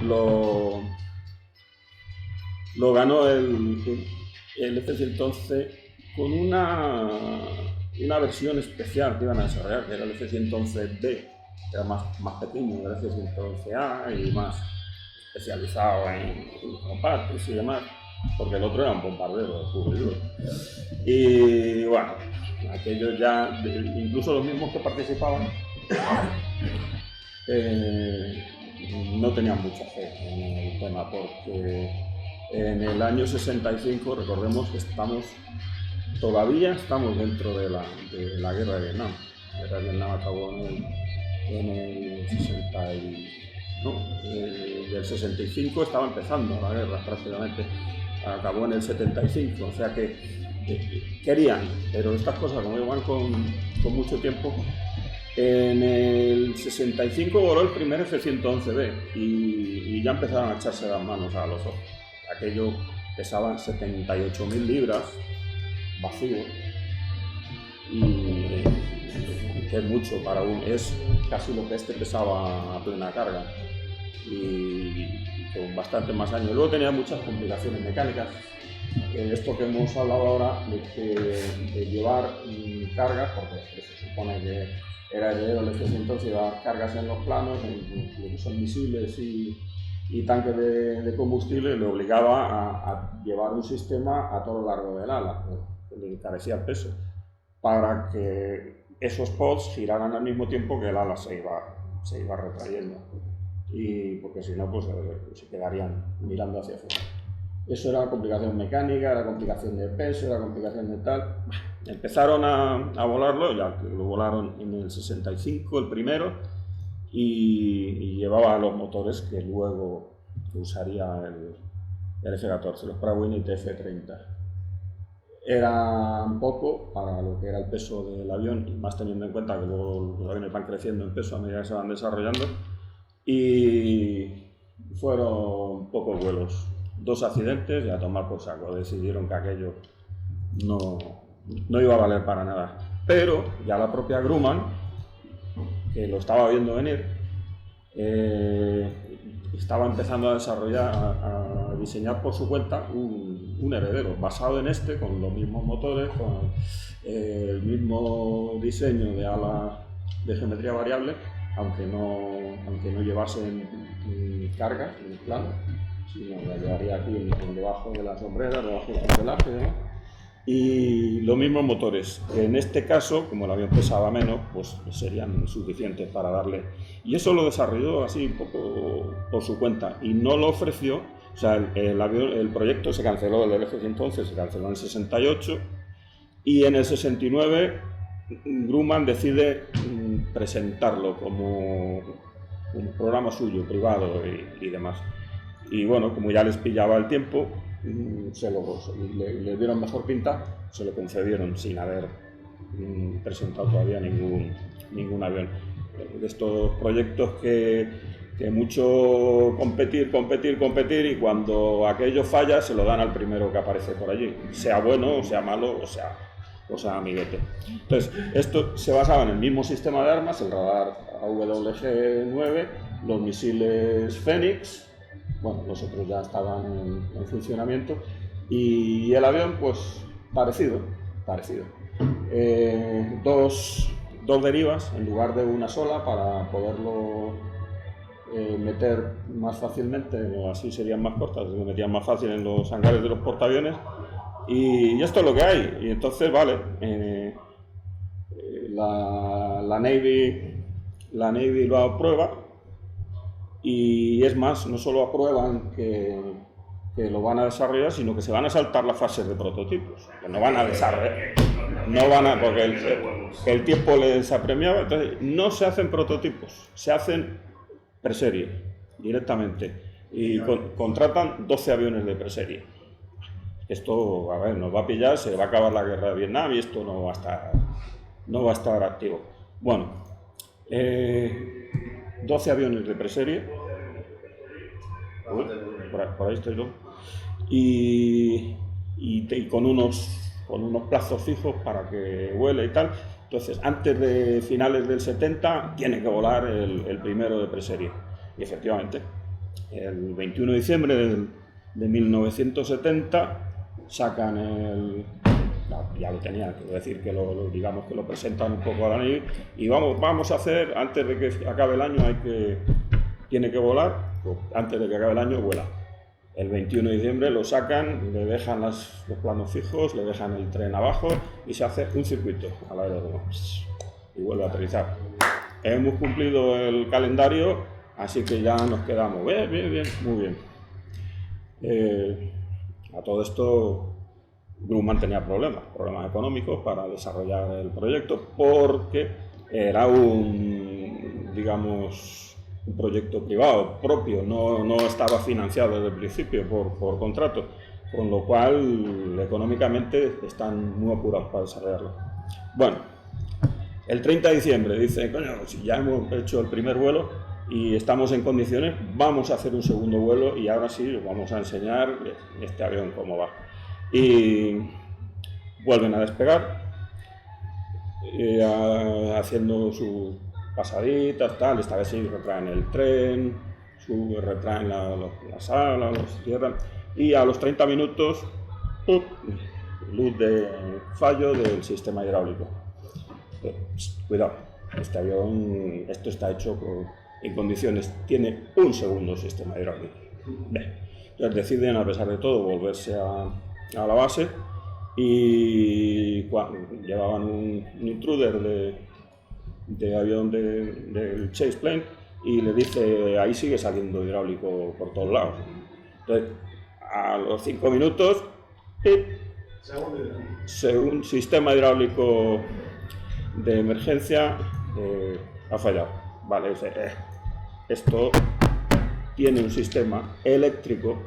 lo, lo ganó el F-111 con una versión especial que iban a desarrollar, que era el F-111B, que era más pequeño, el F-111A y más especializado en combates y demás, porque el otro era un bombardero puro y duro. Y bueno, aquellos ya, incluso los mismos que participaban, no tenían mucha fe en el tema, porque en el año 65, recordemos que todavía estamos dentro de la guerra de Vietnam. La guerra de Vietnam acabó en el 60 del 65 estaba empezando la guerra prácticamente, acabó en el 75, o sea que querían, pero estas cosas como iban con mucho tiempo. En el 65 voló el primer F-111B y ya empezaron a echarse las manos a los ojos. Aquello pesaba 78.000 libras, vacío, y que es mucho para es casi lo que este pesaba a plena carga, y con bastante más años. Luego tenía muchas complicaciones mecánicas. Esto que hemos hablado ahora de llevar cargas, porque se supone que era heredero del F-111, llevar cargas en los planos, en lo que son misiles y tanques de combustible, le obligaba a llevar un sistema a todo lo largo del ala, que le encarecía el peso, para que esos pods giraran al mismo tiempo que el ala se iba retrayendo, y porque si no, pues se quedarían mirando hacia afuera. Eso era complicación mecánica, era complicación de peso, era complicación de tal. Empezaron a volarlo, ya lo volaron en el 65 el primero, y llevaba los motores que luego usaría el F-14, los Pratt & Whitney TF-30. Era poco para lo que era el peso del avión, y más teniendo en cuenta que luego los aviones van creciendo en peso a medida que se van desarrollando, y fueron pocos vuelos. 2 accidentes y a tomar por saco. Decidieron que aquello no iba a valer para nada. Pero ya la propia Grumman, que lo estaba viendo venir, estaba empezando a desarrollar, a diseñar por su cuenta un heredero basado en este, con los mismos motores, con el mismo diseño de ala de geometría variable, aunque no llevasen cargas en el plano, sino la llevaría aquí debajo de las sombreras, debajo del fuselaje, ¿no? Y los mismos motores. En este caso, como el avión pesaba menos, pues serían suficientes para darle. Y eso lo desarrolló así un poco por su cuenta y no lo ofreció. O sea, el proyecto se canceló, el F-111 se canceló en el 68, y en el 69 Grumman decide presentarlo como un programa suyo, privado y demás. Y bueno, como ya les pillaba el tiempo, le dieron mejor pinta, se lo concedieron sin haber presentado todavía ningún avión. De estos proyectos que mucho competir, y cuando aquello falla se lo dan al primero que aparece por allí, sea bueno o sea malo o sea amiguete. Entonces, esto se basaba en el mismo sistema de armas, el radar AWG-9, los misiles Fénix. Bueno, los otros ya estaban en funcionamiento, y el avión, pues, parecido. Dos derivas en lugar de una sola para poderlo meter más fácilmente, o así serían más cortas, se metían más fácil en los hangares de los portaaviones, y esto es lo que hay. Y entonces, vale, la Navy lo aprueba. Y es más, no solo aprueban que lo van a desarrollar, sino que se van a saltar las fases de prototipos, que no van a desarrollar, porque el tiempo les apremiaba. Entonces no se hacen prototipos, se hacen preserie directamente, y contratan 12 aviones de preserie. Esto, a ver, nos va a pillar, se va a acabar la guerra de Vietnam y esto no va a estar activo. Bueno, 12 aviones de preserie. Por ahí estoy yo. Y con unos plazos fijos para que vuele y tal. Entonces, antes de finales del 70 tiene que volar el primero de preserie. Y efectivamente, el 21 de diciembre de 1970 sacan el... Ya lo tenía, quiero decir que digamos que lo presentan un poco a la NIR y vamos a hacer, antes de que acabe el año tiene que volar, pues antes de que acabe el año vuela. El 21 de diciembre lo sacan, le dejan los planos fijos, le dejan el tren abajo y se hace un circuito al aeródromo y vuelve a aterrizar. Hemos cumplido el calendario, así que ya nos quedamos. Bien, muy bien. A todo esto, Grumman tenía problemas económicos para desarrollar el proyecto porque era un proyecto privado propio, no estaba financiado desde el principio por contrato, con lo cual económicamente están muy apurados para desarrollarlo. Bueno, el 30 de diciembre dice, coño, si ya hemos hecho el primer vuelo y estamos en condiciones, vamos a hacer un segundo vuelo y ahora sí os vamos a enseñar este avión cómo va. Y vuelven a despegar, haciendo sus pasaditas, tal, esta vez sí retraen el tren, retraen la sala, los cierran, y a los 30 minutos, ¡pum!, luz de fallo del sistema hidráulico. Cuidado, este avión, esto está hecho en condiciones, tiene un segundo sistema hidráulico. Entonces deciden, a pesar de todo, volverse a la base y llevaban un intruder de avión del Chase Plane y le dice, ahí sigue saliendo hidráulico por todos lados. Entonces, a los 5 minutos, un sistema hidráulico de emergencia ha fallado. Vale, esto tiene un sistema eléctrico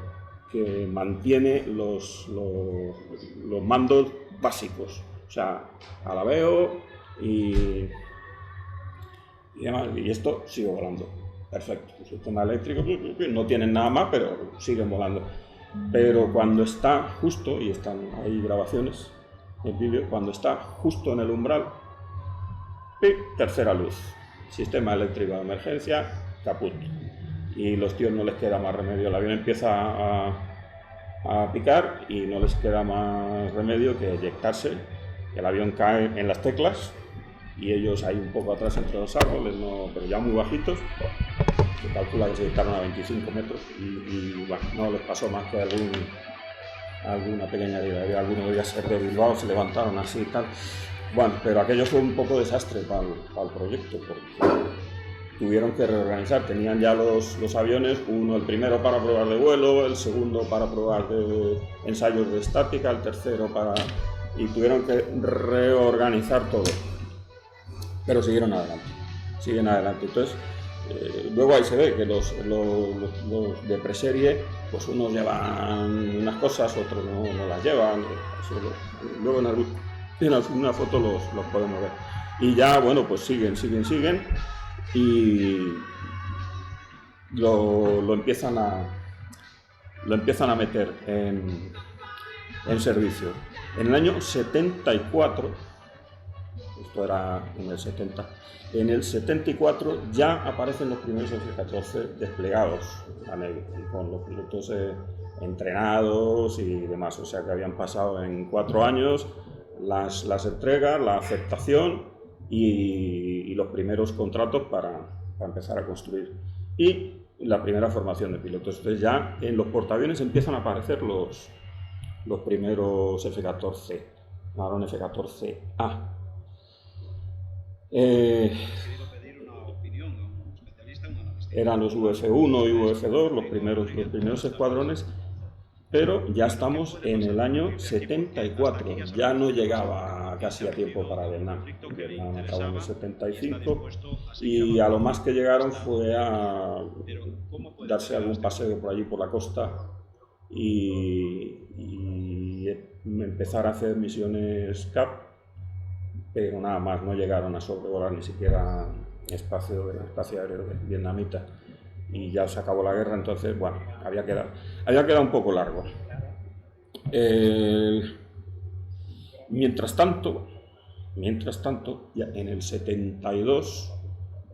que mantiene los mandos básicos, o sea, alabeo y demás, y esto sigue volando. Perfecto, el sistema eléctrico no tienen nada más, pero siguen volando. Pero cuando está justo, y están ahí grabaciones en vídeo, cuando está justo en el umbral, tercera luz, sistema eléctrico de emergencia, caput. Y los tíos no les queda más remedio, el avión empieza a picar y no les queda más remedio que eyectarse. El avión cae en las teclas y ellos ahí un poco atrás entre los árboles, pero ya muy bajitos. Se calcula que se eyectaron a 25 metros y bueno, no les pasó más que alguna pequeña herida. Alguno debía ser de Bilbao, se levantaron así y tal. Bueno, pero aquello fue un poco desastre para el proyecto, porque tuvieron que reorganizar. Tenían ya los aviones, el primero para probar de vuelo, el segundo para probar de ensayos de estática, el tercero y tuvieron que reorganizar todo. Pero siguen adelante. Entonces, luego ahí se ve que los de preserie, pues unos llevan unas cosas, otros no las llevan. Luego en alguna foto los podemos ver. Y ya, bueno, pues siguen y lo empiezan a meter en servicio. En el año 74, esto era en el 70, en el 74 ya aparecen los primeros F-14 desplegados con los pilotos entrenados y demás, o sea que habían pasado en 4 años las entregas, la aceptación y los primeros contratos para empezar a construir y la primera formación de pilotos. Entonces ya en los portaaviones empiezan a aparecer los primeros F-14, ahora F-14A. Eran los UF-1 y UF-2, los primeros escuadrones, pero ya estamos en el año 74, ya no llegaba casi a tiempo para Vietnam. Vietnam acabó en el 75 y a lo más que llegaron fue a darse algún paseo por allí por la costa y empezar a hacer misiones CAP, pero nada más, no llegaron a sobrevolar ni siquiera espacio aéreo vietnamita. Y ya se acabó la guerra, entonces, bueno, había quedado un poco largo. Mientras tanto, ya en el 72,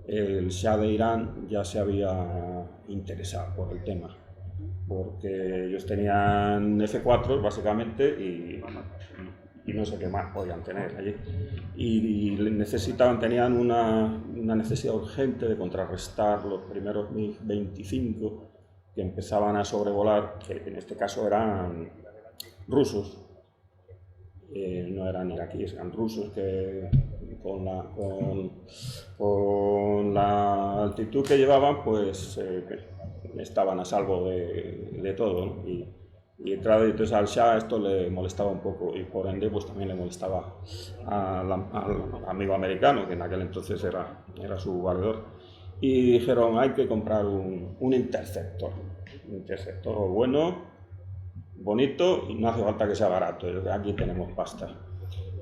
el Shah de Irán ya se había interesado por el tema, porque ellos tenían F4 básicamente y no sé qué más podían tener allí. Y tenían una necesidad urgente de contrarrestar los primeros MiG-25 que empezaban a sobrevolar, que en este caso eran rusos. No eran iraquíes, eran rusos que con la altitud que llevaban, pues estaban a salvo de todo, ¿no? Y claro, entonces al Shah esto le molestaba un poco y por ende pues también le molestaba al amigo americano, que en aquel entonces era su valedor. Y dijeron, hay que comprar un interceptor bueno, bonito, y no hace falta que sea barato, aquí tenemos pasta.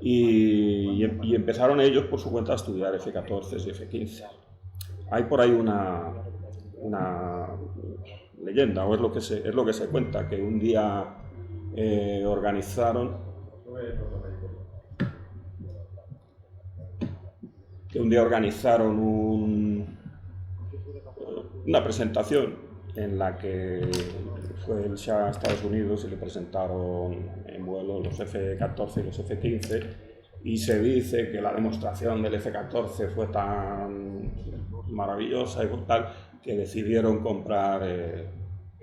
Y empezaron ellos por su cuenta a estudiar F-14 y F-15. Hay por ahí una leyenda, o es lo que se cuenta, que un día organizaron una presentación en la que fue el Shah a Estados Unidos y le presentaron en vuelo los F-14 y los F-15, y se dice que la demostración del F-14 fue tan maravillosa y tal que decidieron comprar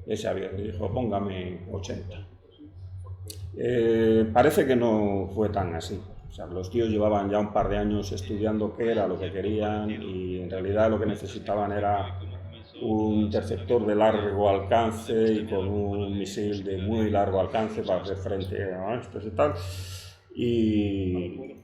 ese avión. Y dijo, póngame 80. Parece que no fue tan así. O sea, los tíos llevaban ya un par de años estudiando qué era lo que querían y en realidad lo que necesitaban era un interceptor de largo alcance y con un misil de muy largo alcance para hacer frente a estos y tal. Y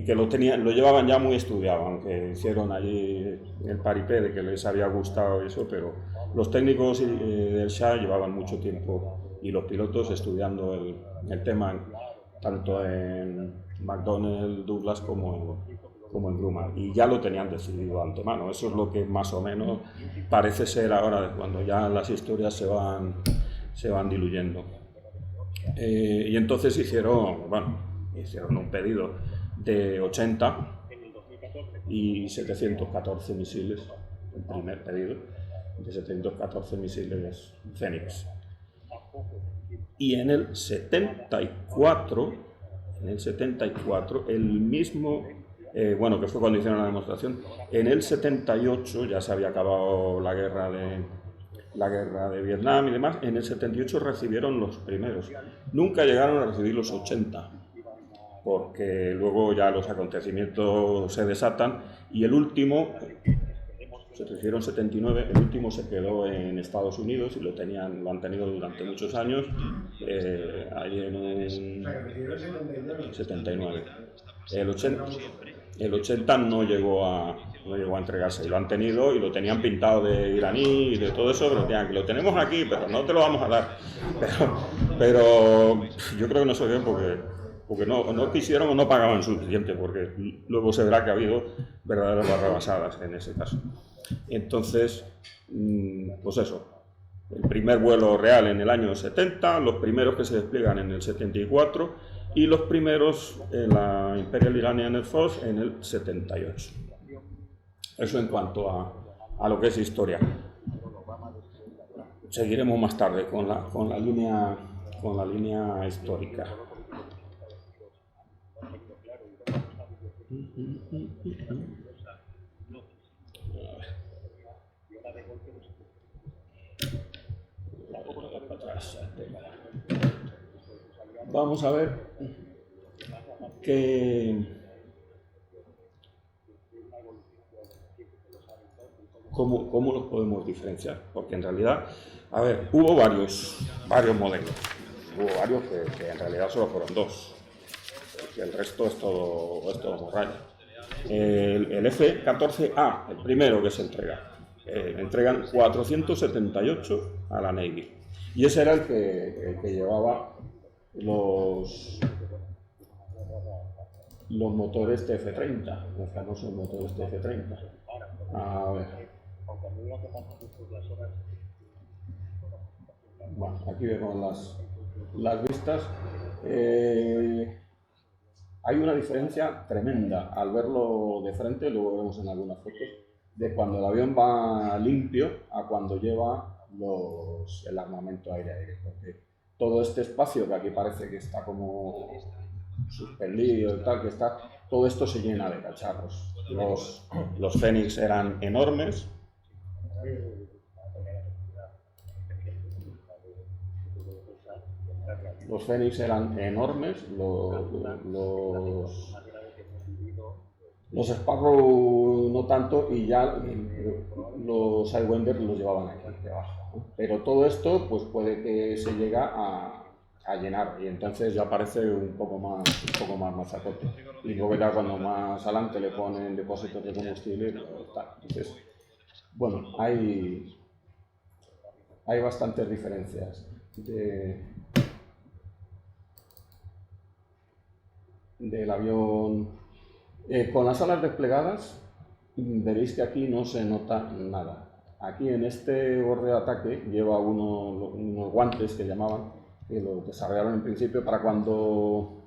que lo llevaban ya muy estudiado, aunque hicieron allí el paripé de que les había gustado eso, pero los técnicos del Shah llevaban mucho tiempo y los pilotos estudiando el tema, tanto en McDonnell Douglas como en Grumman, y ya lo tenían decidido de antemano. Eso es lo que más o menos parece ser ahora, cuando ya las historias se van diluyendo. Y entonces hicieron un pedido de 80 y 714 misiles, el primer pedido de 714 misiles Phoenix. Y en el 74, el mismo, que fue cuando hicieron la demostración, en el 78 ya se había acabado la guerra de Vietnam y demás, en el 78 recibieron los primeros. Nunca llegaron a recibir los 80, porque luego ya los acontecimientos se desatan, y el último, se recibieron 79, el último se quedó en Estados Unidos y lo han tenido durante muchos años, ahí en un 79. El 80 no llegó a entregarse, y lo han tenido y lo tenían pintado de iraní y de todo eso, pero lo tenemos aquí, pero no te lo vamos a dar. Pero yo creo que no se dio porque no quisieron o no pagaban suficiente, porque luego se verá que ha habido verdaderas barrabasadas en ese caso. Entonces, pues eso, el primer vuelo real en el año 70, los primeros que se despliegan en el 74 y los primeros en la Imperial Iranian Air Force en el 78. Eso en cuanto a lo que es historia. Seguiremos más tarde con la línea histórica. Vamos a ver cómo los podemos diferenciar, porque en realidad, hubo varios modelos, hubo varios que en realidad solo fueron dos, y el resto es todo morralla. El F-14A, el primero que se entregan 478 a la Navy, y ese era el que llevaba los motores TF-30, los famosos motores TF-30. A ver. Bueno, aquí vemos las vistas. Hay una diferencia tremenda al verlo de frente, luego vemos en algunas fotos, de cuando el avión va limpio a cuando lleva el armamento aire-aire, porque todo este espacio que aquí parece que está como suspendido y tal, todo esto se llena de cacharros. Los Fénix eran enormes. Los Fénix eran enormes, los Sparrow no tanto, y ya los Sidewinder los llevaban aquí debajo, ¿no? Pero todo esto pues puede que se llegue a llenar, y entonces ya parece un poco más mazacote. Y luego ya cuando más adelante le ponen depósitos de combustible, pues, tal. Entonces, bueno, hay bastantes diferencias del avión. Con las alas desplegadas veréis que aquí no se nota nada. Aquí en este borde de ataque lleva unos guantes que llamaban, que lo desarrollaron en principio para cuando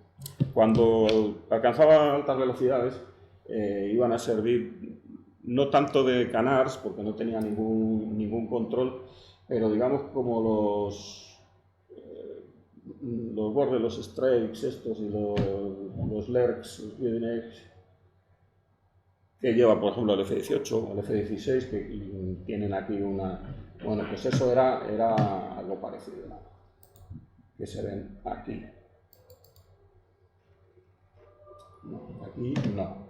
alcanzaba altas velocidades, iban a servir no tanto de canars, porque no tenía ningún control, pero digamos como los bordes, los Strakes estos y los Lerks, los Leading Edge, que lleva por ejemplo el F-18 o el F-16, que tienen aquí una... Bueno, pues eso era algo parecido, ¿no? Que se ven aquí. No, aquí no.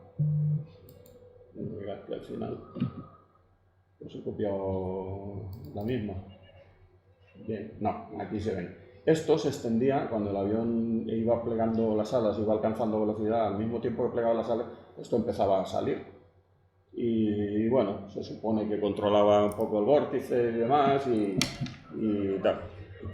Aquí al final pues he copiado la misma. Bien, no, aquí se ven. Esto se extendía cuando el avión iba plegando las alas, iba alcanzando velocidad, al mismo tiempo que plegaba las alas, esto empezaba a salir. Y bueno, se supone que controlaba un poco el vórtice y demás y tal.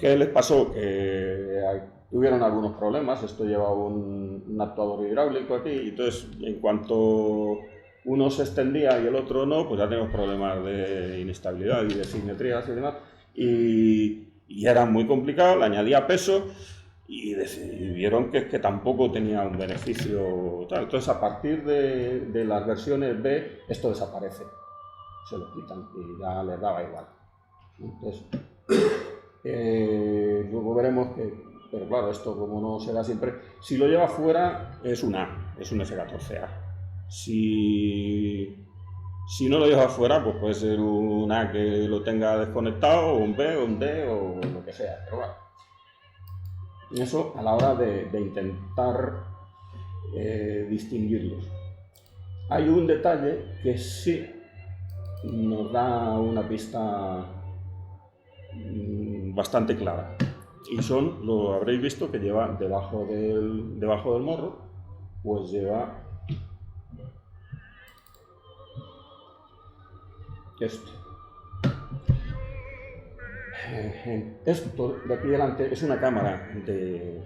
¿Qué les pasó? Que tuvieron algunos problemas. Esto lleva un actuador hidráulico aquí, y entonces en cuanto uno se extendía y el otro no, pues ya tenemos problemas de inestabilidad y de simetrías y demás, y era muy complicado, le añadía peso, y vieron que tampoco tenía un beneficio tal. Entonces, a partir de las versiones B, esto desaparece, se lo quitan y ya les daba igual. Entonces, luego veremos que, pero claro, esto como no se da siempre, si lo lleva fuera es un A, es un F-14A. Si no lo lleva fuera, pues puede ser un A que lo tenga desconectado, o un B, o un D, o lo que sea, pero bueno. Eso a la hora de intentar distinguirlos. Hay un detalle que sí nos da una pista bastante clara, y lo habréis visto que lleva debajo del morro, pues lleva esto. Esto de aquí delante es una cámara de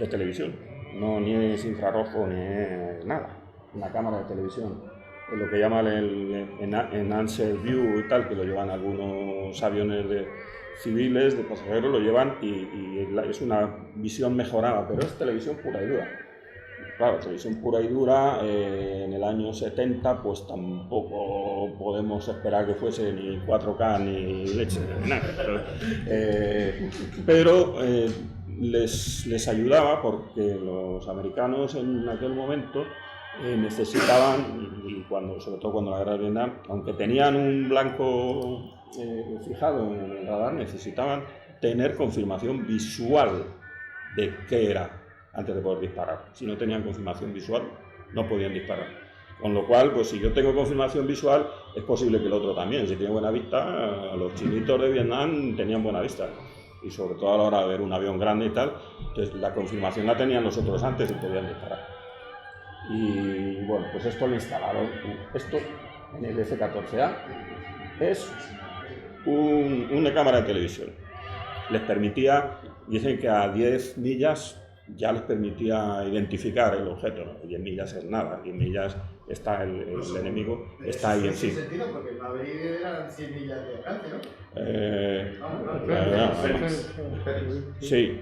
televisión, ni es infrarrojo ni es nada, una cámara de televisión, es lo que llaman el Enhanced View y tal, que lo llevan algunos aviones civiles, de pasajeros, lo llevan y es una visión mejorada, pero es televisión pura y dura. Claro, televisión pura y dura, en el año 70 pues tampoco podemos esperar que fuese ni 4K ni leche, ni nada. Pero les ayudaba, porque los americanos en aquel momento necesitaban, y sobre todo cuando la guerra de Vietnam, aunque tenían un blanco fijado en el radar, necesitaban tener confirmación visual de qué era antes de poder disparar. Si no tenían confirmación visual, no podían disparar. Con lo cual, pues si yo tengo confirmación visual, es posible que el otro también. Si tiene buena vista, los chinitos de Vietnam tenían buena vista. Y sobre todo a la hora de ver un avión grande y tal, entonces la confirmación la tenían los otros antes y podían disparar. Y bueno, pues esto lo instalaron. Esto en el F-14A es una cámara de televisión. Les permitía, dicen que a 10 millas ya les permitía identificar el objeto, ¿no? 10 millas es nada, 10 millas está el enemigo, está ahí encima. ¿Tiene sentido? Porque en Madrid eran 100 millas de alcance, ¿no? Sí,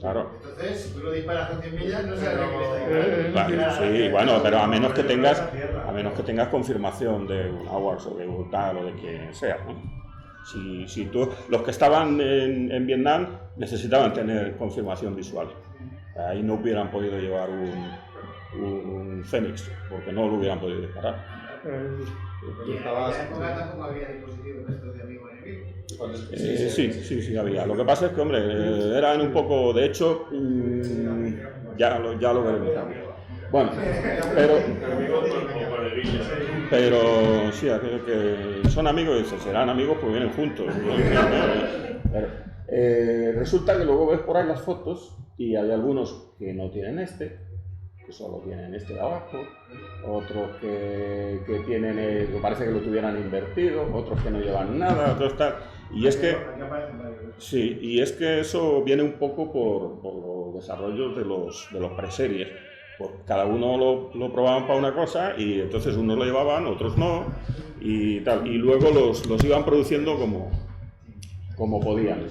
Claro. Entonces, si tú lo disparas con 100 millas, no sabes que le está disparando. Vale, sí, bueno, pero a menos que tengas confirmación de un AWACS o de tal o de quien sea, ¿no? Si los que estaban en Vietnam necesitaban tener confirmación visual. Ahí no hubieran podido llevar un Fénix, porque no lo hubieran podido disparar. Y en esa época tampoco había dispositivos de estos de amigo enemigo. Sí, había. Lo que pasa es que, hombre, eran un poco, de hecho, ya lo veremos también. Bueno, pero sí, que son amigos y serán amigos porque vienen juntos. Resulta que luego ves por ahí las fotos y hay algunos que no tienen que solo tienen este de abajo, otros que tienen, que parece que lo tuvieran invertido, otros que no llevan nada, otros tal. Y es que, sí, y es que eso viene un poco por los desarrollos de los preseries. Pues cada uno lo probaban para una cosa y entonces unos lo llevaban, otros no, y tal. Y luego los iban produciendo como podían.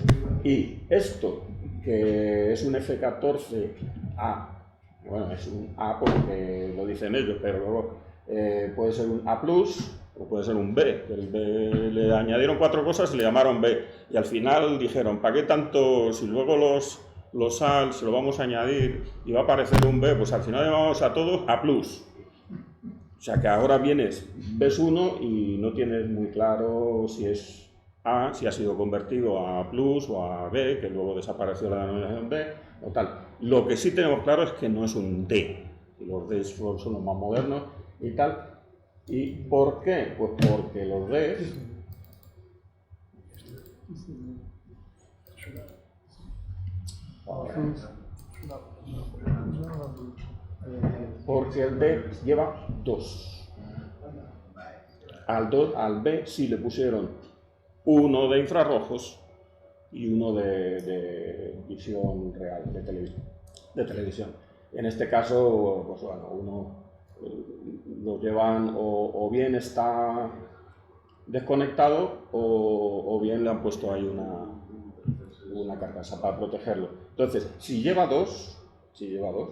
Y esto, que es un F-14A, bueno, es un A porque lo dicen ellos, pero luego puede ser un A+, o puede ser un B, que el B le añadieron 4 cosas y le llamaron B. Y al final dijeron, ¿para qué tanto? Si luego los A se lo vamos a añadir y va a aparecer un B, pues al final llamamos a todos A+. O sea que ahora ves uno y no tienes muy claro si es A, si ha sido convertido a A+ o a B, que luego desapareció la denominación B, o tal. Lo que sí tenemos claro es que no es un D. Los D son los más modernos y tal. ¿Y por qué? Pues porque los D porque el D lleva 2. Al B sí le pusieron uno de infrarrojos y uno de visión real, de televisión. En este caso, pues bueno, uno lo llevan o bien está desconectado o bien le han puesto ahí una carcasa para protegerlo. Entonces, si lleva dos,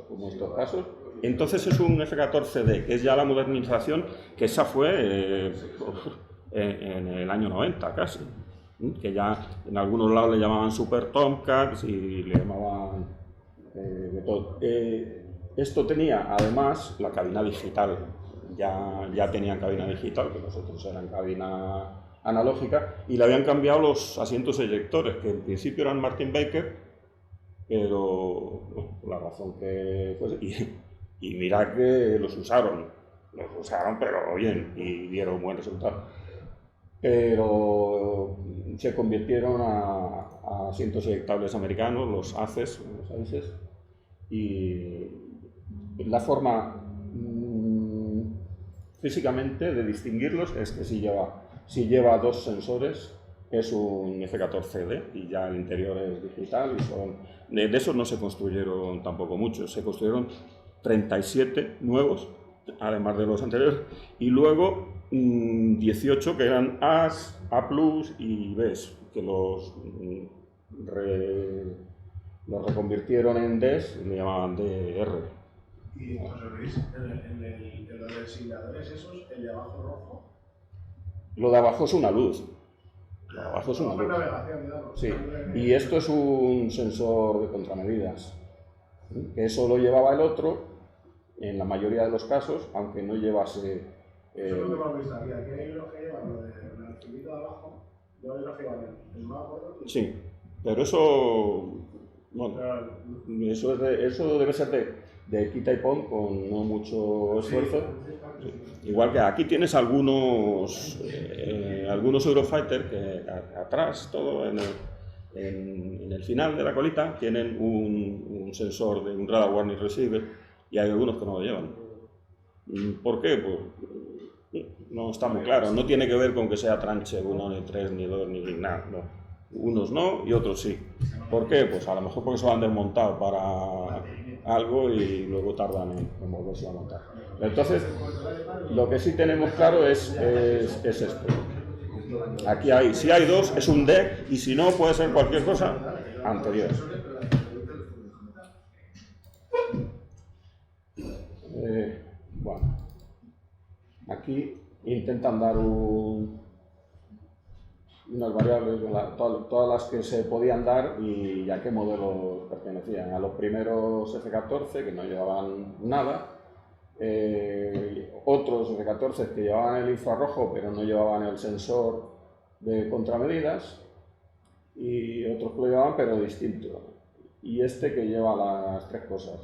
como en estos casos, entonces es un F-14D, que es ya la modernización, que esa fue en el año 90 casi, que ya en algunos lados le llamaban Super Tomcats y le llamaban de todo. Esto tenía además la cabina digital, ya tenían cabina digital, que los otros eran cabina analógica, y le habían cambiado los asientos eyectores, que en principio eran Martin Baker, pero bueno, por la razón que fuese, y mira que los usaron pero bien, y dieron buen resultado. Pero se convirtieron a asientos eyectables americanos, los ACES, y la forma físicamente de distinguirlos es que si lleva 2 sensores es un F-14D y ya el interior es digital y de esos no se construyeron tampoco muchos, se construyeron 37 nuevos, además de los anteriores, y luego 18 que eran A's, A+ y B's, que los reconvirtieron en D's y le llamaban DR. Y José Luis, en los designadores esos, el de abajo rojo. Lo de abajo es una luz. Lo de abajo es una luz. Navegación, digamos. Sí, y esto es un sensor de contramedidas. Que eso lo llevaba el otro, en la mayoría de los casos, aunque no llevase. Eso es lo que hemos visto aquí. Aquí hay los que llevan lo del archivito de abajo, yo hay los que llevan el semáforo. Sí, pero eso. Bueno, eso debe ser de quita y pon con no mucho esfuerzo. Sí. Igual que aquí tienes algunos Eurofighter que atrás, todo en el final de la colita, tienen un sensor de un radar warning receiver y hay algunos que no lo llevan. ¿Por qué? Pues no está muy claro. No tiene que ver con que sea tranche 1, ni 3, ni 2, ni nada. No. Unos no y otros sí. ¿Por qué? Pues a lo mejor porque se lo han desmontado para algo y luego tardan en volverse a montar. Entonces, lo que sí tenemos claro es esto. Aquí si hay 2 es un D y si no puede ser cualquier cosa anterior. Bueno, aquí intentan dar unas variables, todas las que se podían dar y a qué modelos pertenecían. A los primeros F-14 que no llevaban nada, otros F-14 que llevaban el infrarrojo pero no llevaban el sensor de contramedidas, y otros que lo llevaban pero distinto. Y este que lleva las tres cosas.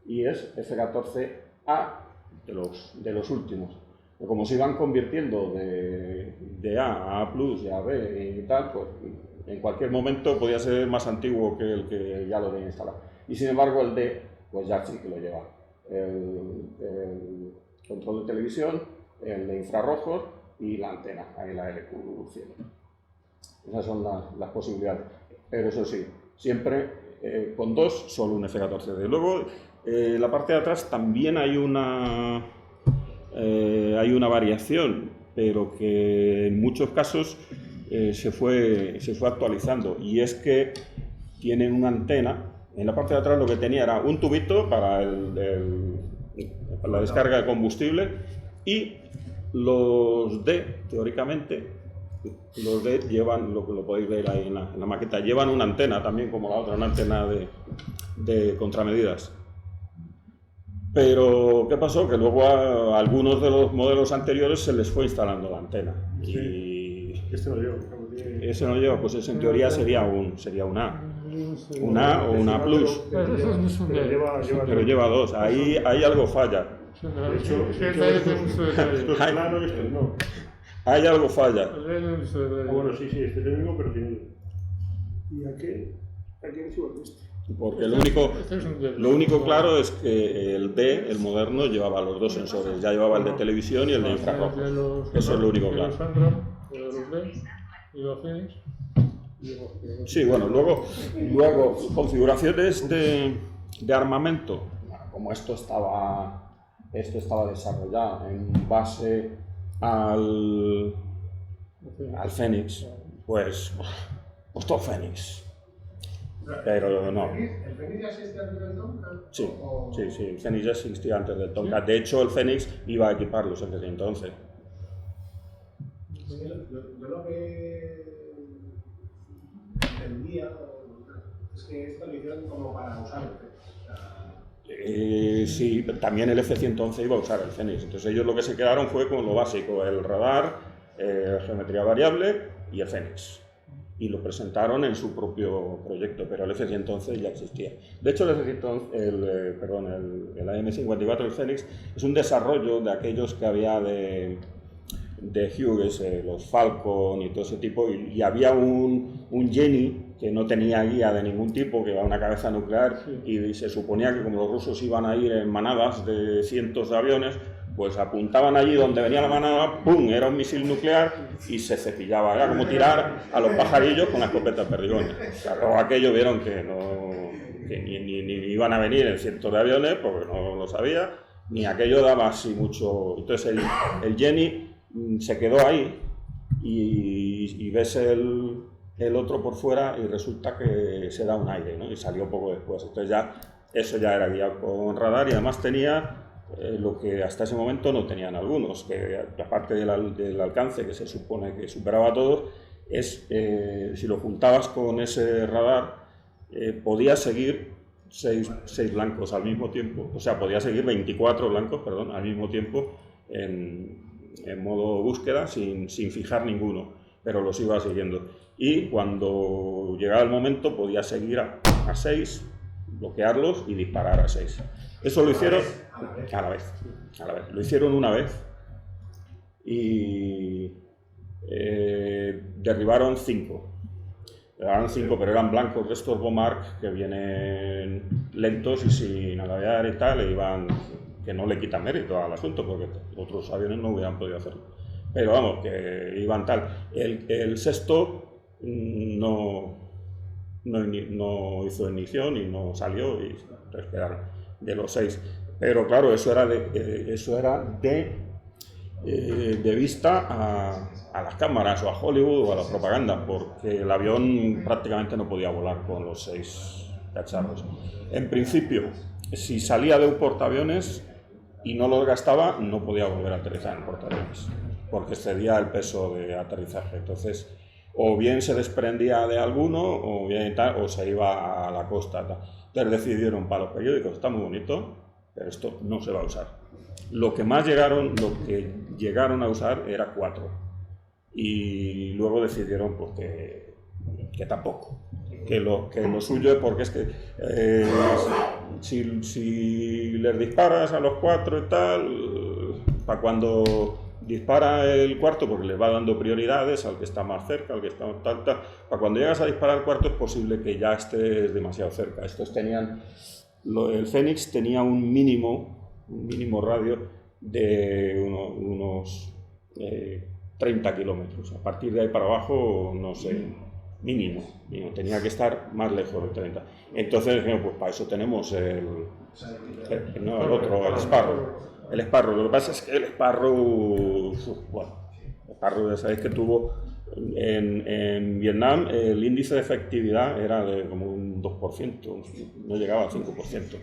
Y es F-14A de los últimos. Como se iban convirtiendo de A a A+ y a B y tal, pues en cualquier momento podía ser más antiguo que el que ya lo tenía instalado. Y sin embargo el D, pues ya sí que lo lleva. El control de televisión, el de infrarrojos y la antena, ahí la LQ100. Esas son las posibilidades. Pero eso sí, siempre con dos, solo un F-14. Luego, en la parte de atrás también hay una variación, pero que en muchos casos se fue actualizando, y es que tienen una antena. En la parte de atrás lo que tenía era un tubito para la descarga de combustible, y los D, teóricamente, los D llevan, lo podéis ver ahí en la maqueta, llevan una antena también como la otra, una antena de contramedidas. Pero, ¿qué pasó? Que luego a algunos de los modelos anteriores se les fue instalando la antena. Sí. Y Este no lleva. ese no lleva, pues ese en teoría sería un A. Un A o una Plus. Pero lleva dos. Ahí algo falla. De hecho, claro, esto no. Ahí algo falla. Bueno, sí, este es el mismo, pero sin él. ¿Y a qué es igual que este? Porque lo único claro es que el D, el moderno, llevaba los dos sensores. Ya llevaba el de televisión y el de infrarrojo. Eso es lo único claro. Sí, bueno, luego configuraciones de armamento. Como esto estaba desarrollado en base al Fénix, pues todo Fénix. Pero no. ¿El Fénix ya existía antes del Tomcat? Sí, el Fénix ya existía antes del Tomcat. De hecho, el Fénix iba a equiparlos en ese entonces. Yo lo que entendía es que esto lo hicieron como para usar el Fénix. Sí, también el F-111 iba a usar el Fénix. Entonces ellos lo que se quedaron fue con lo básico, el radar, geometría variable y el Fénix. Y lo presentaron en su propio proyecto, pero el F-111 ya existía. De hecho, el AM-54, el Fénix, es un desarrollo de aquellos que había de Hughes, los Falcon y todo ese tipo, y había un Jenny que no tenía guía de ningún tipo, que iba a una cabeza nuclear, y se suponía que como los rusos iban a ir en manadas de cientos de aviones, pues apuntaban allí donde venía la manada, ¡pum!, era un misil nuclear y se cepillaba. Era como tirar a los pajarillos con la escopeta de perdigones. Claro, aquello vieron que ni iban a venir en cientos de aviones, porque no lo sabía, ni aquello daba así mucho. Entonces el Jenny se quedó ahí y ves el otro por fuera y resulta que se da un aire, ¿no? Y salió poco después. Entonces eso ya era guiado con radar, y además tenía lo que hasta ese momento no tenían algunos, que aparte del alcance que se supone que superaba a todos, es si lo juntabas con ese radar, podías seguir 6 blancos al mismo tiempo, o sea, podías seguir 24 blancos, perdón, al mismo tiempo en modo búsqueda sin fijar ninguno, pero los iba siguiendo. Y cuando llegaba el momento podías seguir a 6, bloquearlos y disparar a 6. Eso lo hicieron a la vez. Lo hicieron una vez y derribaron 5. Pero eran blancos de estos Bomark que vienen lentos y sin alargar y tal, que no le quitan mérito al asunto, porque otros aviones no hubieran podido hacerlo. Pero vamos, que iban tal. El sexto no hizo ignición y no salió, y esperaron de los 6. Pero claro, eso era de vista a las cámaras o a Hollywood o a la propaganda, porque el avión prácticamente no podía volar con los 6 cacharros. En principio, si salía de un portaaviones, y no los gastaba, no podía volver a aterrizar en portaaviones, porque excedía el peso de aterrizaje. Entonces, o bien se desprendía de alguno, o bien tal, o se iba a la costa. Tal. Entonces decidieron para los periódicos, está muy bonito, pero esto no se va a usar. Lo que llegaron a usar era 4. Y luego decidieron pues, que tampoco. Que lo suyo es porque es que si les disparas a los 4 y tal, para cuando dispara el cuarto, porque le va dando prioridades al que está más cerca, al que está tal, para cuando llegas a disparar al cuarto es posible que ya estés demasiado cerca. Estos tenían, el Fénix tenía un mínimo radio de unos 30 kilómetros. A partir de ahí para abajo, no sé, mínimo, tenía que estar más lejos de 30. Entonces, pues para eso tenemos el Sparrow. El Sparrow, lo que pasa es que el Sparrow, ya sabéis que tuvo en Vietnam el índice de efectividad era de como un 2%, no llegaba al 5%.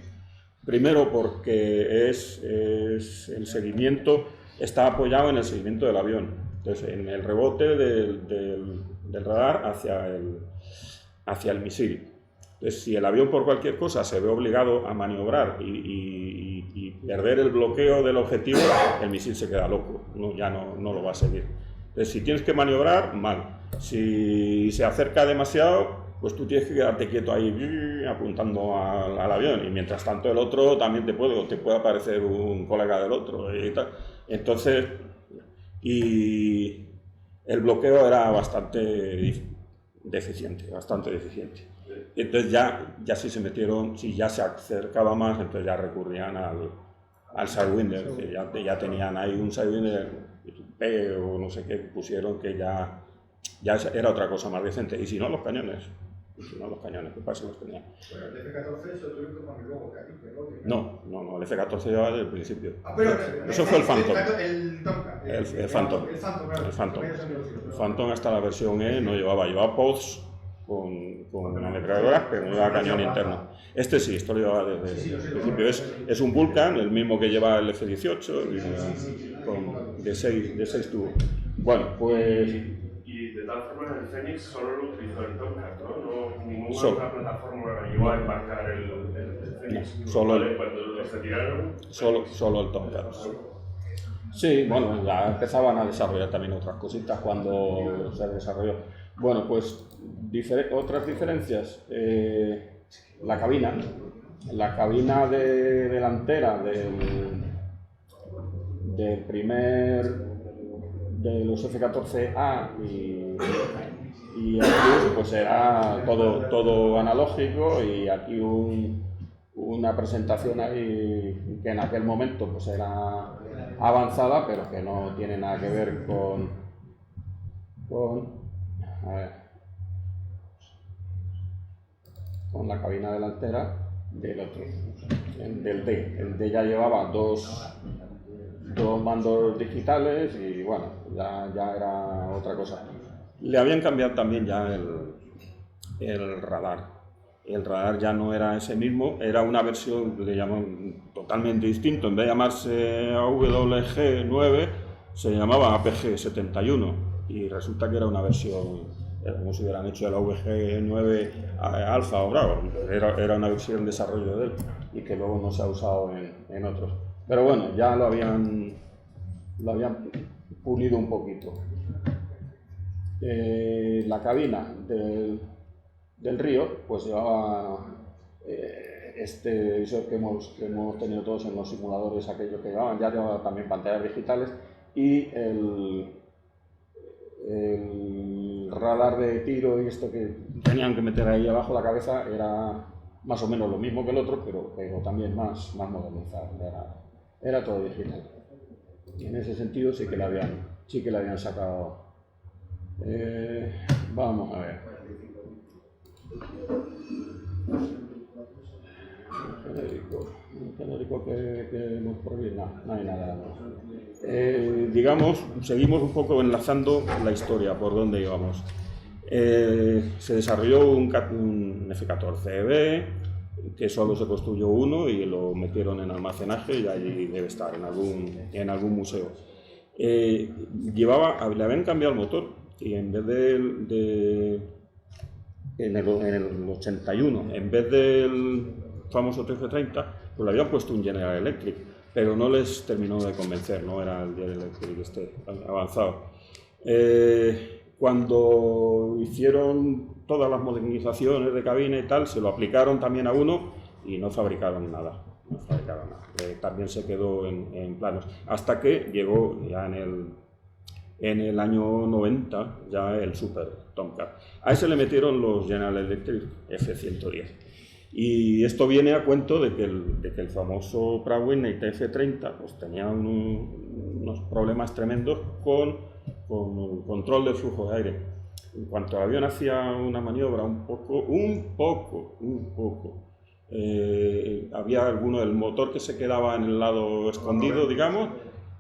Primero porque el seguimiento está apoyado en el seguimiento del avión, entonces en el rebote del radar hacia el misil. Entonces, si el avión por cualquier cosa se ve obligado a maniobrar y perder el bloqueo del objetivo, el misil se queda loco, ya no lo va a seguir. Entonces, si tienes que maniobrar, mal. Si se acerca demasiado, pues tú tienes que quedarte quieto ahí apuntando al avión, y mientras tanto el otro también te puede aparecer un colega del otro y tal. Entonces, y el bloqueo era bastante deficiente. Entonces ya si se metieron, si ya se acercaba más, entonces ya recurrían al Sidewinder, que ya tenían ahí un Sidewinder P o no sé qué, pusieron que ya era otra cosa más decente. Y si no, los cañones, ¿qué pasa? Los tenían. Bueno, el F-14 se lo tuvieron con el logo que aquí, No, el F-14 llevaba desde el principio. Pero eso fue el Phantom. El Phantom. El Phantom hasta la versión E no llevaba pods con ametralladoras, pero no llevaba cañón interno. Este sí, esto lo llevaba desde el principio. Es un Vulcan, el mismo que lleva el F-18, de 6 tubos. Bueno, pues... Y de tal forma el Fénix solo lo utilizó el Tomcat, ¿no? Ninguna Solo. otra plataforma llegó a embarcar el Fénix. No, solo cuando los retiraron... Solo el Tomcat. Sí, bueno, ya empezaban a desarrollar también otras cositas cuando se desarrolló. Bueno, pues otras diferencias. La cabina delantera del primer de los F-14A y aquí pues era todo analógico, y aquí una presentación ahí que en aquel momento pues era avanzada, pero que no tiene nada que ver con la cabina delantera del otro, del D. El D ya llevaba dos mandos digitales y bueno, ya era otra cosa. Le habían cambiado también ya el radar. El radar ya no era ese mismo, era una versión, le llaman totalmente distinto. En vez de llamarse AWG-9, se llamaba APG-71, y resulta que era una versión, como si hubieran hecho el AWG-9 Alpha o Bravo. Era una versión en desarrollo de él y que luego no se ha usado en otros. Pero bueno, ya lo habían pulido un poquito. La cabina del Río pues llevaba eso que hemos tenido todos en los simuladores, aquellos que llevaban, ya llevaba también pantallas digitales, y el radar de tiro y esto que tenían que meter ahí abajo la cabeza era más o menos lo mismo que el otro, pero también más modernizado, era todo digital. Y en ese sentido sí que le habían sacado. Vamos a ver. Genérico que nos prohíbe, no hay nada más. Digamos, seguimos un poco enlazando la historia, por dónde íbamos. Se desarrolló un F-14B, que solo se construyó uno y lo metieron en almacenaje y allí debe estar en algún museo. Le habían cambiado el motor y en vez en el 81, en vez del famoso TF30, pues le habían puesto un General Electric, pero no les terminó de convencer, no era el General Electric avanzado. Cuando hicieron todas las modernizaciones de cabina y tal, se lo aplicaron también a uno y no fabricaron nada. También se quedó en planos. Hasta que llegó ya en el año 90 ya el Super Tomcat. A ese le metieron los General Electric F110. Y esto viene a cuento de que el famoso Pratt Whitney TF30 pues tenía unos problemas tremendos con el control del flujo de aire. En cuanto el avión hacía una maniobra un poco, había el motor que se quedaba en el lado escondido, digamos,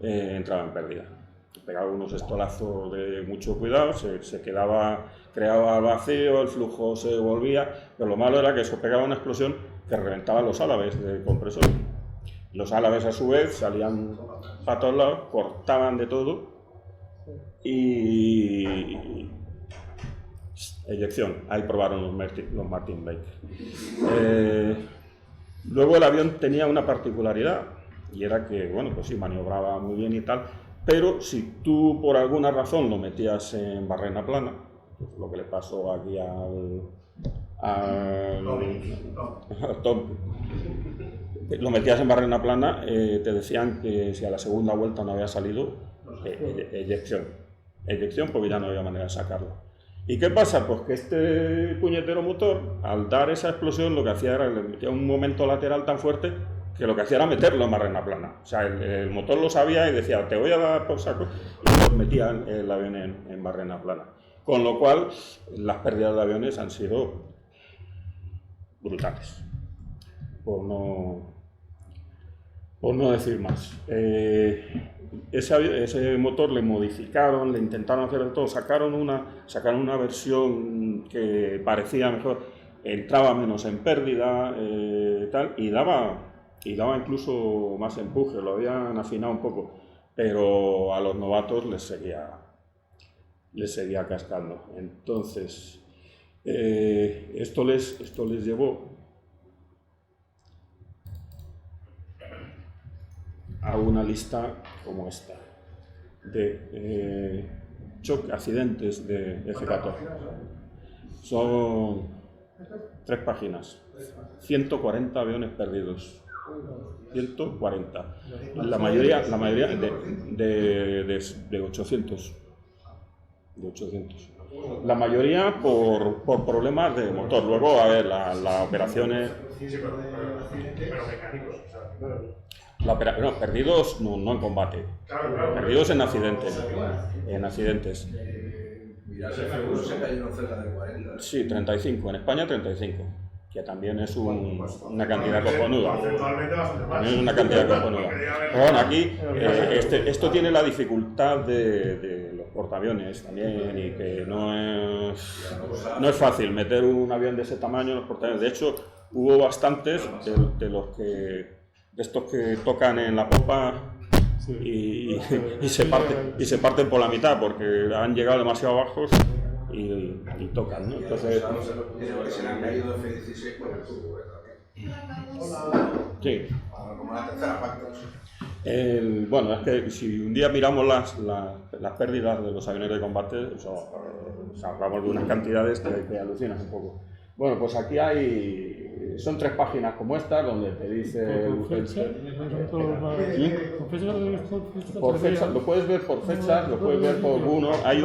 entraba en pérdida. Pegaba unos estolazos de mucho cuidado, se quedaba, creaba vacío, el flujo se volvía, pero lo malo era que eso pegaba una explosión que reventaba los álabes del compresor. Los álabes a su vez salían para todos lados, cortaban de todo y eyección. Ahí probaron los Martin Baker. Luego el avión tenía una particularidad y era que, bueno, pues sí, maniobraba muy bien y tal, pero si tú por alguna razón lo metías en barrena plana, pues lo que le pasó aquí al Tom, lo metías en barrena plana, te decían que si a la segunda vuelta no había salido, eyección, porque ya no había manera de sacarlo. ¿Y qué pasa? Pues que este puñetero motor, al dar esa explosión, lo que hacía era, le metía un momento lateral tan fuerte que lo que hacía era meterlo en barrena plana. O sea, el motor lo sabía y decía, te voy a dar por saco, y nos metía el avión en barrena plana. Con lo cual, las pérdidas de aviones han sido brutales, por no decir más. Ese motor le modificaron, le intentaron hacer de todo, sacaron una versión que parecía mejor, entraba menos en pérdida, tal, y daba incluso más empuje, lo habían afinado un poco, pero a los novatos les seguía cascando. Entonces, esto les llevó a una lista como esta de accidentes de F-14. Son 3 páginas, 140 aviones perdidos, 140, la mayoría de 800, la mayoría por problemas de motor. Luego, a ver, la operación es... Pero mecánicos, o sea, no, perdidos no en combate, perdidos en accidentes. Mira, ese F1 se cayeron cerca de 40. Sí, 35, en España 35, que también es una cantidad cojonuda. También es una cantidad cojonuda. Pero bueno, aquí esto tiene la dificultad de los portaaviones también, y que no es fácil meter un avión de ese tamaño en los portaaviones. De hecho, hubo bastantes de estos que tocan en la popa y se parten por la mitad porque han llegado demasiado bajos y tocan, ¿no? Entonces, que se le han caído F-16 por el tubo, sí. Como la tercera parte. Bueno, es que si un día miramos las pérdidas de los aviones de combate, hablamos de unas cantidades que alucinas un poco. Bueno, pues aquí son 3 páginas como esta donde te dice por fecha, lo puedes ver por fechas, lo puedes ver por uno. Hay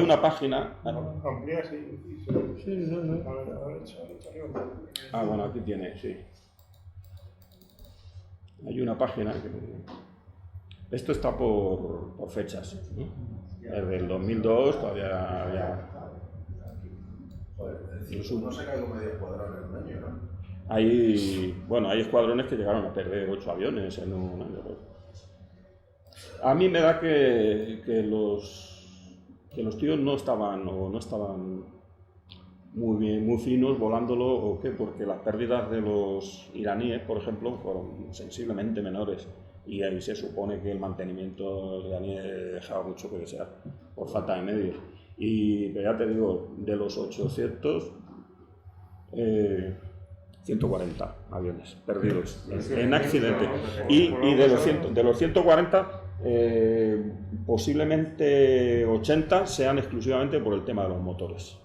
una página. Bueno, aquí tiene, sí. Hay una página que... Esto está por fechas, ¿no? Desde el 2002 todavía había... No se cae medio escuadrón en un año, ¿no? Hay escuadrones que llegaron a perder 8 aviones en un año. A mí me da que los tíos no estaban muy bien, muy finos volándolo, ¿o qué? Porque las pérdidas de los iraníes, por ejemplo, fueron sensiblemente menores y ahí se supone que el mantenimiento iraní dejaba mucho que desear por falta de medios. Y pero ya te digo, de los 800, 140 aviones perdidos en accidente. Y de los 140, posiblemente 80 sean exclusivamente por el tema de los motores.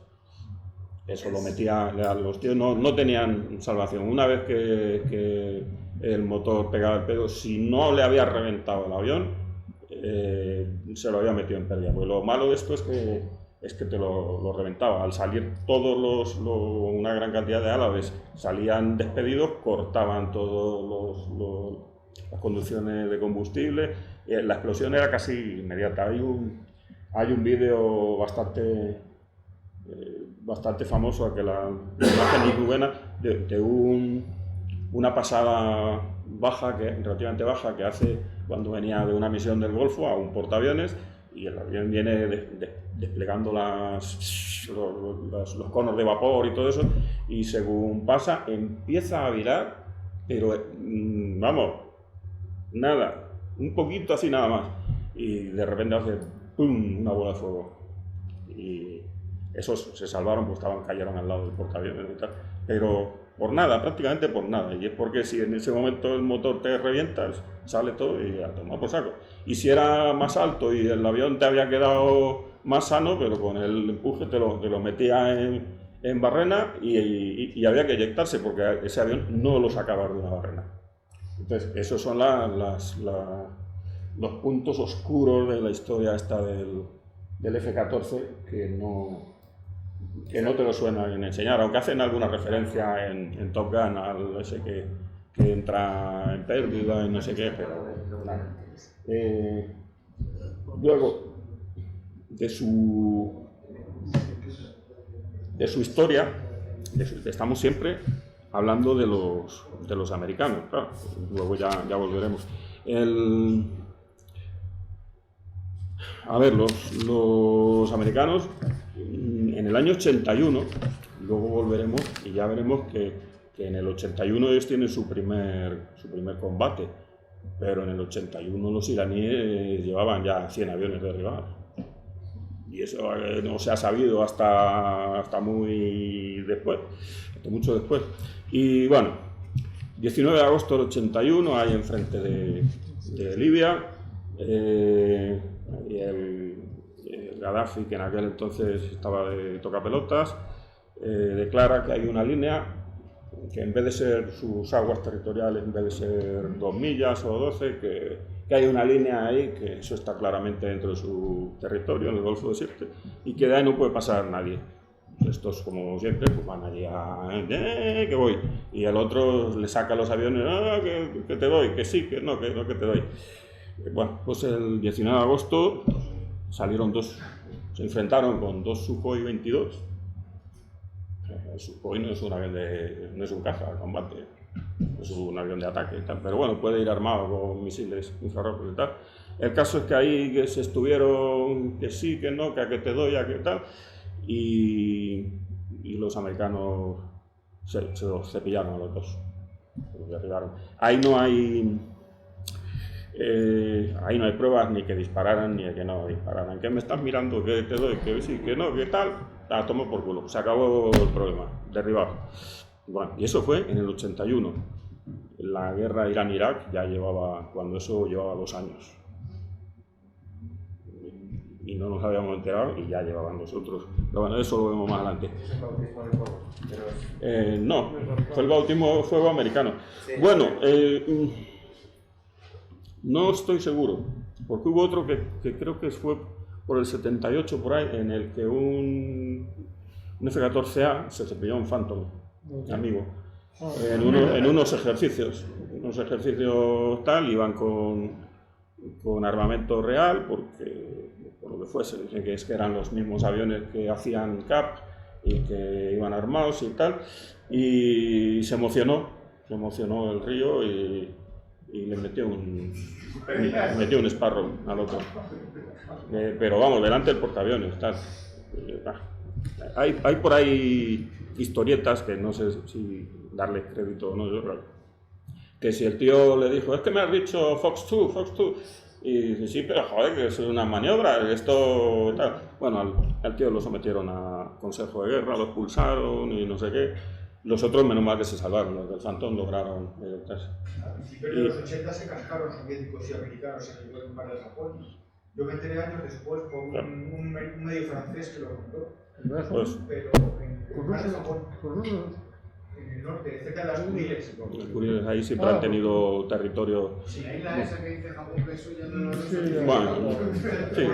Eso lo metía, los tíos no tenían salvación. Una vez que el motor pegaba el pedo, si no le había reventado el avión, se lo había metido en pérdida. Pues lo malo de esto es que te lo reventaba. Al salir una gran cantidad de álabes salían despedidos, cortaban todas las conducciones de combustible. La explosión era casi inmediata. Hay un vídeo bastante famoso, que la imagen es muy buena, de una pasada relativamente baja que hace cuando venía de una misión del Golfo a un portaaviones, y el avión viene desplegando los conos de vapor y todo eso, y según pasa empieza a virar, pero vamos, nada, un poquito así nada más, y de repente hace ¡pum!, una bola de fuego. Y esos se salvaron, pues cayeron al lado del portaaviones y tal, pero por nada, prácticamente por nada. Y es porque si en ese momento el motor te revienta, sale todo y a tomar por saco. Y si era más alto y el avión te había quedado más sano, pero con el empuje te lo metía en barrena y había que eyectarse, porque ese avión no lo sacaba de una barrena. Entonces, esos son los puntos oscuros de la historia esta del F-14 que no te lo suelen enseñar, aunque hacen alguna referencia en Top Gun al ese que entra en pérdida y no sé qué, pero nada. Luego, de su historia, estamos siempre hablando de los americanos, claro, luego ya volveremos. A ver, los americanos en el año 81, luego volveremos y ya veremos que en el 81 ellos tienen su primer combate, pero en el 81 los iraníes llevaban ya 100 aviones derribados. Y eso no se ha sabido hasta muy después, hasta mucho después. Y bueno, 19 de agosto del 81, ahí enfrente de Libia, y el Gaddafi, que en aquel entonces estaba de tocapelotas, declara que hay una línea que en vez de ser sus aguas territoriales, en vez de ser 2 millas o 12, que hay una línea ahí, que eso está claramente dentro de su territorio, en el Golfo de Sirte, y que de ahí no puede pasar nadie. Estos, como siempre, pues van allí que voy, y el otro le saca los aviones, que te doy, que sí, que no que te doy. Bueno, pues el 19 de agosto se enfrentaron con 2 Sukhoi 22. El Sukhoi no es un avión no es un caza de combate, es un avión de ataque y tal, pero bueno, puede ir armado con misiles infrarrojos y tal. El caso es que ahí que se estuvieron, que sí, que no, que a que te doy, a que tal, y los americanos se los cepillaron a los dos, los derribaron. Ahí no hay pruebas ni que dispararan ni que no dispararan. ¿Qué me estás mirando? ¿Que te doy? ¿Que sí? ¿Que no? ¿Qué tal? Tomo por culo. Se acabó el problema. Derribado. Bueno, y eso fue en el 81. La guerra Irán-Irak cuando eso llevaba 2 años. Y no nos habíamos enterado y ya llevaban los otros. Pero bueno, eso lo vemos más adelante. ¿Es el bautismo de fuego? No, fue el bautismo de fuego americano. Sí, bueno, no estoy seguro, porque hubo otro que creo que fue por el 78 por ahí, en el que un F-14A se cepilló un Phantom, amigo, en unos ejercicios tal, iban con armamento real, porque por lo que fuese, dicen que eran los mismos aviones que hacían CAP y que iban armados y tal, y se emocionó el río y le metió un Sparrow al otro, pero vamos, delante del portaaviones tal. Hay por ahí historietas que no sé si darles crédito o no, yo creo. Que si el tío le dijo, es que me has dicho Fox 2, Fox 2, y dice, sí, pero joder, que es una maniobra, esto tal. Bueno, al tío lo sometieron a consejo de guerra, lo expulsaron y no sé qué. Los otros, menos mal que se salvaron, los del Phantom lograron. A principios de los 80 se cascaron soviéticos y americanos en el lugar de Japón. Yo me enteré años después por un medio francés que lo contó. Pues, Pero en el mar de Japón, en el norte, cerca de las Kuriles. los Kuriles ahí siempre han tenido territorio. Sí, ahí la esa que dice Japón, que eso ya no lo Bueno, sí,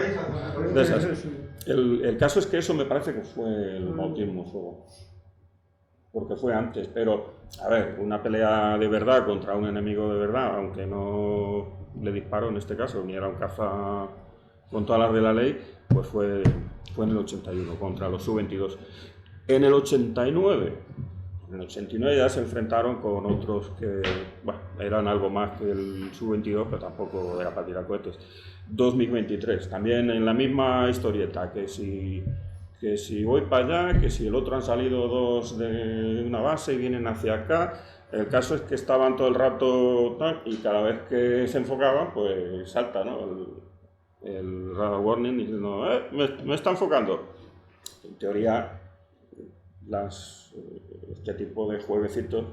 de esas. El caso es que eso me parece que fue el bautismo fuego. Porque fue antes, pero, a ver, una pelea de verdad contra un enemigo de verdad, aunque no le disparó en este caso, ni era un caza con todas las de la ley, pues fue en el 81 contra los Su-22. En el 89 ya se enfrentaron con otros que, bueno, eran algo más que el Su-22, pero tampoco era para tirar cohetes. 2023, también en la misma historieta, que si voy para allá, que si el otro han salido dos de una base y vienen hacia acá. El caso es que estaban todo el rato y cada vez que se enfocaban, pues salta, ¿no? El radar warning diciendo, me está enfocando. En teoría, este tipo de jueguecitos,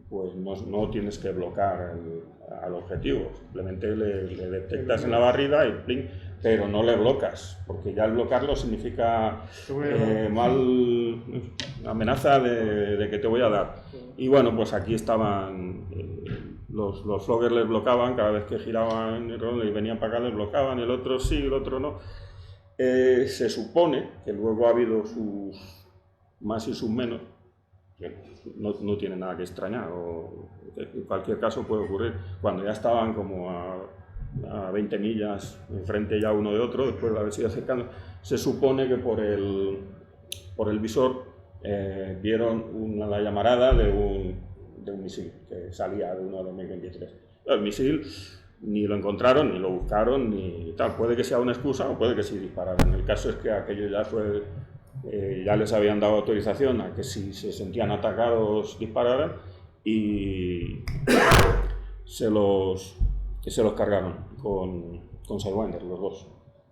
pues no tienes que bloquear al objetivo, simplemente le detectas en la barrida y ¡pling! Pero no le blocas, porque ya el bloquearlo significa amenaza de que te voy a dar. Y bueno, pues aquí estaban, los floggers les bloqueaban, cada vez que giraban y venían para acá les bloqueaban, el otro sí, el otro no. Se supone que luego ha habido sus más y sus menos, que no tiene nada que extrañar, o en cualquier caso puede ocurrir, cuando ya estaban como a 20 millas enfrente ya uno de otro, después de haber sido acercando, se supone que por el visor vieron la llamarada de un misil que salía de uno de los MiG-23. El misil ni lo encontraron, ni lo buscaron, ni tal. Puede que sea una excusa o puede que sí dispararan. El caso es que aquello ya fue... ya les habían dado autorización a que si se sentían atacados dispararan y se los cargaron con Sidewinder, los dos,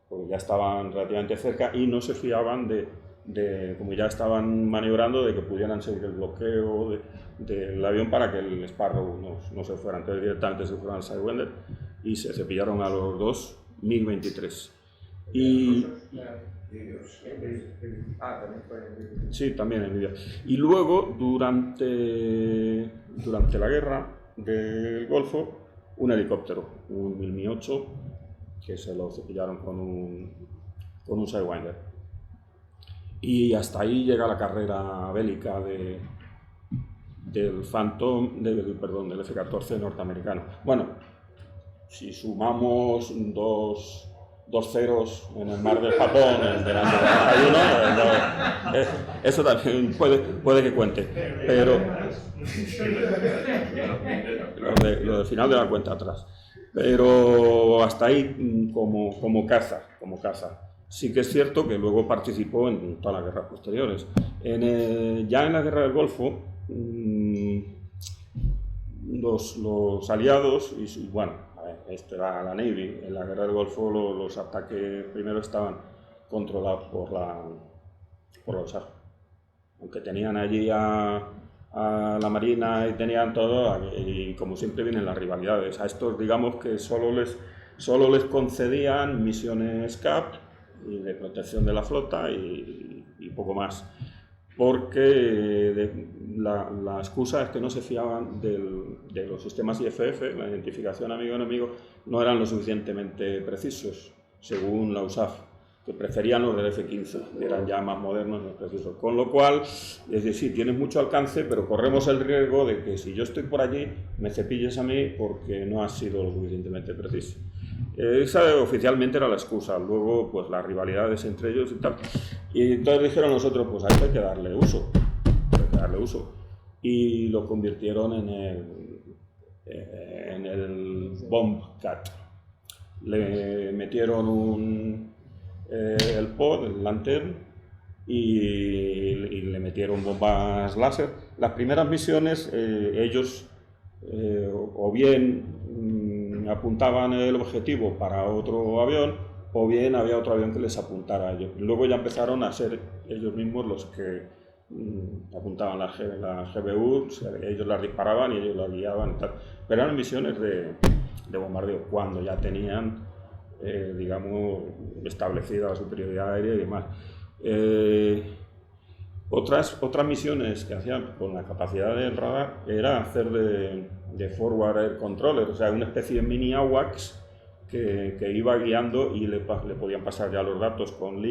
porque ya estaban relativamente cerca y no se fiaban de como ya estaban maniobrando, de que pudieran seguir el bloqueo del avión para que el Sparrow no se fuera. Entonces directamente se fueron al Sidewinder y se cepillaron a los dos MiG-23. Y... también fue. Sí, también en Libia. Y luego, durante la guerra del Golfo, un helicóptero, un Mi-8, que se lo cepillaron con un Sidewinder. Y hasta ahí llega la carrera bélica del Phantom, del F-14 norteamericano. Bueno, si sumamos dos ceros en el mar del Japón en el año 91, eso también puede que cuente, pero lo del final de la cuenta atrás. Pero hasta ahí como caza. Sí que es cierto que luego participó en todas las guerras posteriores. Ya en la guerra del Golfo, los aliados, y bueno, esto era la Navy, en la guerra del Golfo los ataques primero estaban controlados por la USAF. Aunque tenían allí a la Marina y tenían todo, y como siempre vienen las rivalidades. A estos, digamos que solo les concedían misiones CAP y de protección de la flota y poco más. Porque la excusa es que no se fiaban de los sistemas IFF, la identificación amigo-enemigo, no eran lo suficientemente precisos, según la USAF, que preferían los del F-15, que eran ya más modernos y más precisos. Con lo cual, es decir, sí, tienes mucho alcance, pero corremos el riesgo de que si yo estoy por allí, me cepilles a mí porque no has sido lo suficientemente preciso. Esa oficialmente era la excusa, luego pues las rivalidades entre ellos y tal. Y entonces dijeron nosotros, pues a esto hay que darle uso. Y lo convirtieron en el Bombcat. Le metieron el pod, el Lantern, y le metieron bombas láser. Las primeras misiones ellos o bien apuntaban el objetivo para otro avión o bien había otro avión que les apuntara a ellos. Luego ya empezaron a ser ellos mismos los que apuntaban la GBU, ellos las disparaban y ellos las guiaban y tal. Pero eran misiones de bombardeo cuando ya tenían digamos establecida la superioridad aérea y demás. Otras misiones que hacían con la capacidad del radar era hacer de forward air controller, o sea, una especie de mini AWACS que iba guiando y le podían pasar ya los datos con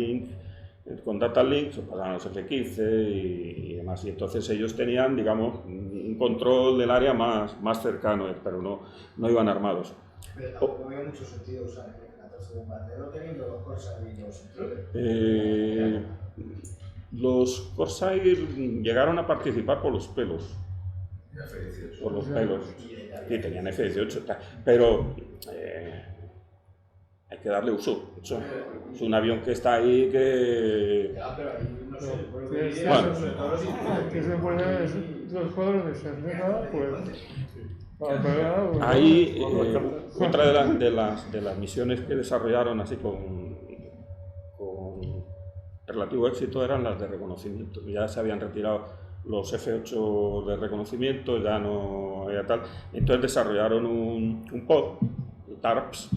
data link, se pasaban los F-15 y demás. Y entonces ellos tenían, digamos, un control del área más cercano, pero no iban armados. Pero tampoco había mucho sentido usar el F-14 de bombardeo teniendo los Corsair y los Intruder. Los Corsair llegaron a participar por los pelos. F-18. Por los pelos. Sí, tenían F-18, pero hay que darle uso. Es un avión que está ahí que... Ya, pero ahí no sé. Que se pone los cuadros de cerveza, pues... Ahí, otra de las misiones que desarrollaron así con relativo éxito eran las de reconocimiento. Ya se habían retirado los F-8 de reconocimiento, ya no había tal. Entonces desarrollaron un pod, TARPS,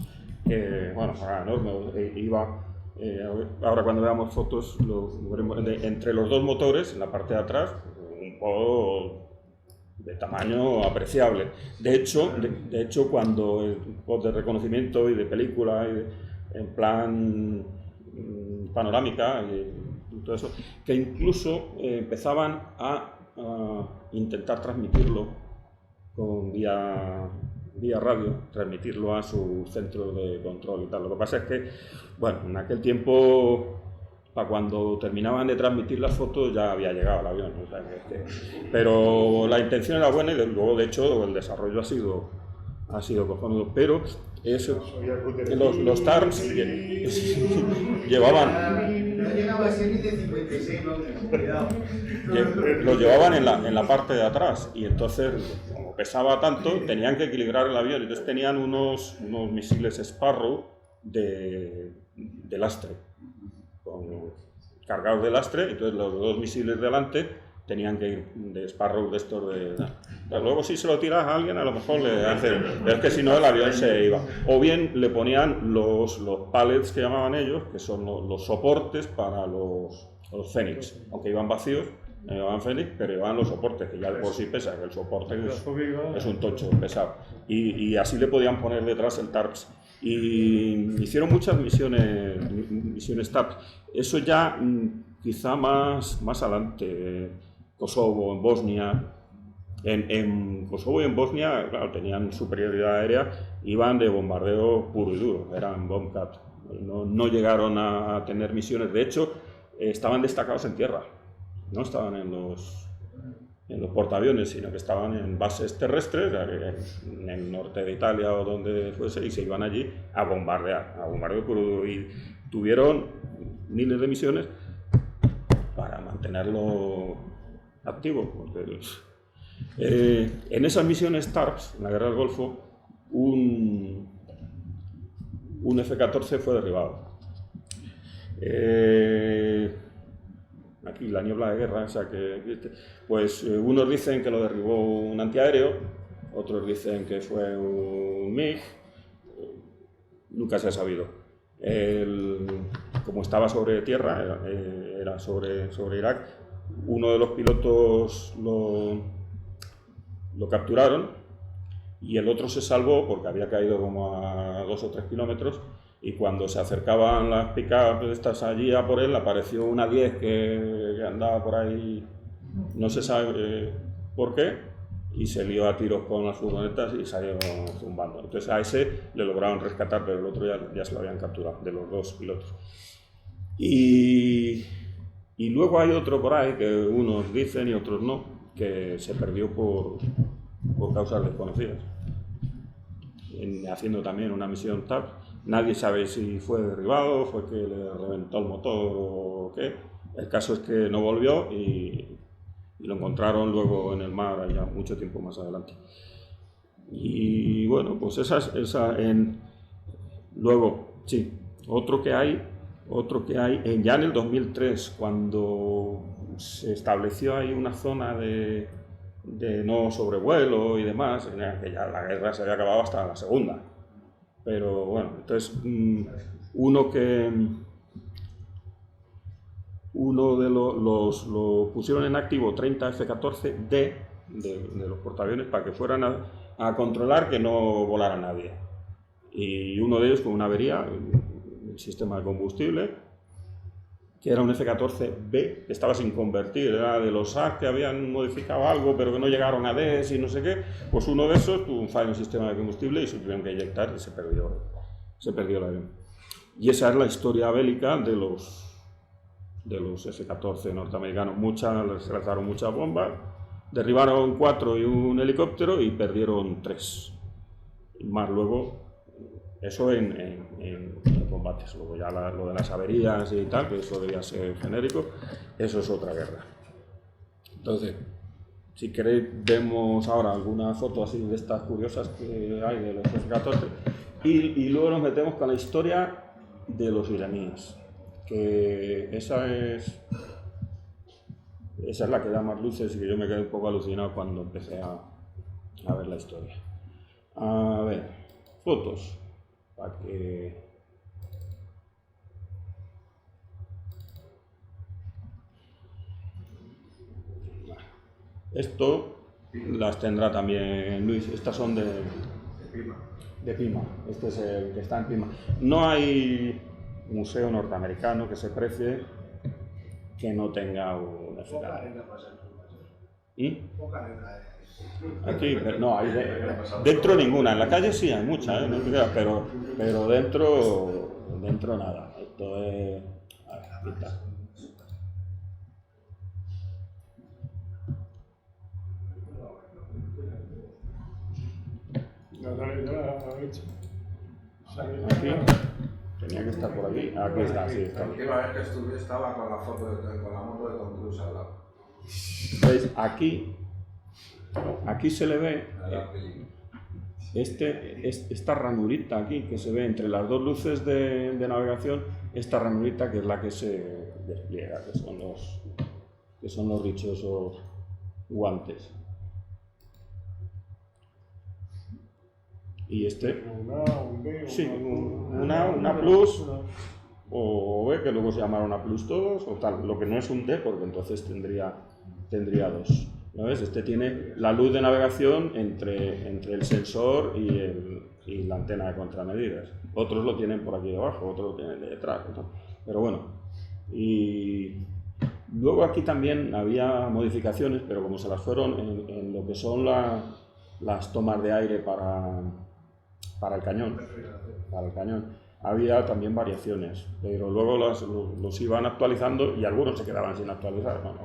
que bueno, era enorme, iba... ahora cuando veamos fotos, entre los dos motores, en la parte de atrás, un pod de tamaño apreciable. De hecho cuando el pod de reconocimiento y de película, en plan panorámica y todo eso, que incluso empezaban a intentar transmitirlo vía radio, transmitirlo a su centro de control y tal. Lo que pasa es que, bueno, en aquel tiempo, para cuando terminaban de transmitir las fotos ya había llegado el avión, o sea, pero la intención era buena y luego de hecho el desarrollo ha sido cojonudo, pero eso, los TARPS llevaban... No llegaba a ser ni de 56, no, cuidado. Lo llevaban en la parte de atrás y entonces, como pesaba tanto, tenían que equilibrar el avión. Entonces tenían unos misiles Sparrow de lastre, cargados de lastre. Entonces los dos misiles delante tenían que ir de Sparrow de estos de... Luego si se lo tiras a alguien a lo mejor le hacen... Es que si no el avión se iba. O bien le ponían los pallets que llamaban ellos, que son los soportes para los Fénix. Aunque iban vacíos, no llevaban Fénix, pero llevaban los soportes, que ya de por sí pesa, que el soporte es un tocho pesado. Y así le podían poner detrás el TARPS. Y hicieron muchas misiones TARPS. Eso ya quizá más adelante. Kosovo, en Bosnia. En Kosovo y en Bosnia, claro, tenían superioridad aérea, iban de bombardeo puro y duro, eran Bombcat. No llegaron a tener misiones, de hecho, estaban destacados en tierra, no estaban en los portaaviones, sino que estaban en bases terrestres, en el norte de Italia o donde fuese, y se iban allí a bombardeo puro y duro. Y tuvieron miles de misiones para mantenerlo activo. Porque, en esas misiones TARPS, en la guerra del Golfo, un F-14 fue derribado. Aquí la niebla de guerra, o sea pues unos dicen que lo derribó un antiaéreo, otros dicen que fue un MiG, nunca se ha sabido. Como estaba sobre tierra, era sobre Irak, uno de los pilotos lo capturaron y el otro se salvó porque había caído como a 2 o 3 kilómetros, y cuando se acercaban las pick-up estas allí a por él, apareció una 10 que andaba por ahí, no se sabe por qué, y se lió a tiros con las furgonetas y salió zumbando. Entonces a ese le lograron rescatar, pero el otro ya se lo habían capturado, de los dos pilotos. Y luego hay otro por ahí que unos dicen y otros no, que se perdió por causas desconocidas, haciendo también una misión TARPS. Nadie sabe si fue derribado, fue que le reventó el motor o qué, El caso es que no volvió y lo encontraron luego en el mar, ya mucho tiempo más adelante. Y bueno, pues luego, sí, otro que hay ya en el 2003, cuando se estableció ahí una zona de no sobrevuelo y demás, en la que ya la guerra se había acabado hasta la segunda. Pero bueno, entonces lo pusieron en activo 30 F-14D de los portaaviones para que fueran a controlar que no volara nadie. Y uno de ellos con una avería, el sistema de combustible, que era un F-14B, que estaba sin convertir, era de los A que habían modificado algo pero que no llegaron a DS y no sé qué, pues uno de esos tuvo un fallo en el sistema de combustible y se tuvieron que inyectar y se perdió el avión. Y esa es la historia bélica de los F-14 norteamericanos. Les lanzaron muchas bombas, derribaron 4 y un helicóptero y perdieron 3. Más luego, eso en combates. Luego ya lo de las averías y tal, que eso debía ser genérico, eso es otra guerra. Entonces, si queréis, vemos ahora alguna foto así de estas curiosas que hay de los F-14 y luego nos metemos con la historia de los iraníes, que esa es la que da más luces y que yo me quedé un poco alucinado cuando empecé a ver la historia. A ver, fotos, para que... Esto las tendrá también Luis, estas son de Pima, este es el que está en Pima. No hay museo norteamericano que se precie que no tenga un F-14. ¿Y? Aquí, no, hay dentro ninguna, en la calle sí hay muchas, no te pero dentro nada. Esto es... A ver, aquí está. Aquí, tenía que estar por aquí. Aquí está, sí, está. La última vez que estuve estaba con la foto con la moto de Tom Cruise al lado. ¿Veis? Aquí se le ve esta ranurita aquí que se ve entre las dos luces de navegación, esta ranurita que es la que se despliega, que son los dichosos guantes. Y sí, una Plus o B, que luego se llamaron A Plus todos, o tal, lo que no es un D, porque entonces tendría 2. ¿No ves? Este tiene la luz de navegación entre el sensor y la antena de contramedidas. Otros lo tienen por aquí debajo, otros lo tienen de detrás, ¿no? Pero bueno. Y luego aquí también había modificaciones, pero como se las fueron en lo que son las tomas de aire para el cañón, había también variaciones, pero luego los iban actualizando y algunos se quedaban sin actualizar. Bueno.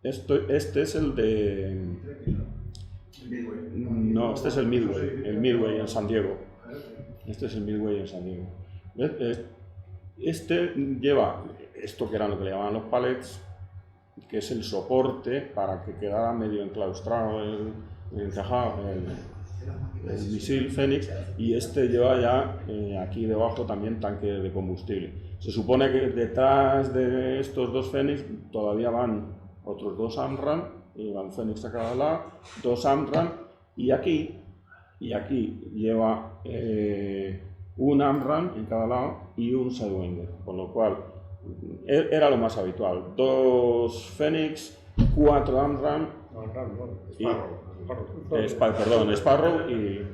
Este es el de... No, este es el Midway en San Diego. Este es el Midway en San Diego. Este lleva esto que era lo que le llamaban los pallets, que es el soporte para que quedara medio enclaustrado, encajado el misil Fénix, y este lleva ya aquí debajo también tanque de combustible. Se supone que detrás de estos 2 Fénix todavía van otros 2 AMRAAM, y van Fénix a cada lado, 2 AMRAAM, y aquí lleva un AMRAAM en cada lado y un Sidewinder, con lo cual era lo más habitual. 2 Fénix, 4 AMRAAM, Sparrow y...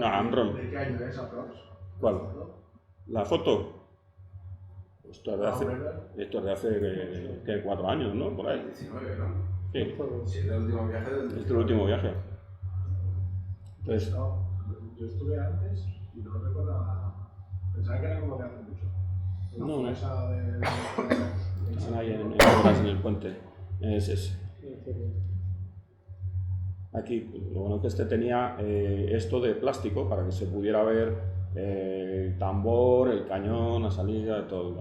AMRAAM. ¿De qué año es aprox? ¿Cuál? ¿La foto? Esto es de hace 4 años, ¿no? Por ahí. 19, ¿no? Sí. Sí, es el último viaje Este es el último viaje. Entonces, Yo estuve antes y no recordaba. Pensaba que era como de hace mucho. No. Esa de... están ahí en el puente. Es ese. Aquí, lo bueno es que este tenía esto de plástico para que se pudiera ver el tambor, el cañón, la salida, todo,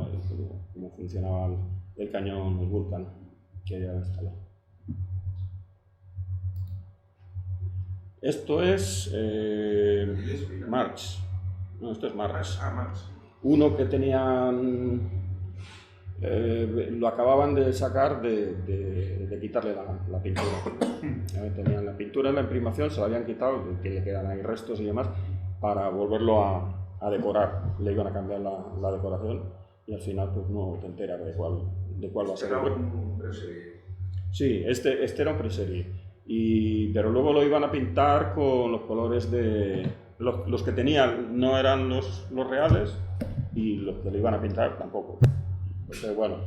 cómo funcionaba el cañón, el Vulcan, que ya instalado. Esto es March. No, esto es March. March. Uno que tenían, lo acababan de sacar de quitarle la pintura. Tenían la pintura en la imprimación, se la habían quitado, que le quedan ahí restos y demás, para volverlo a decorar. Le iban a cambiar la decoración y al final pues no te enteras de cuál va a ser. Era un preserie. Sí, este era un preserie. Pero luego lo iban a pintar con los colores de... Los que tenían no eran los reales y los que lo iban a pintar tampoco. Entonces, bueno,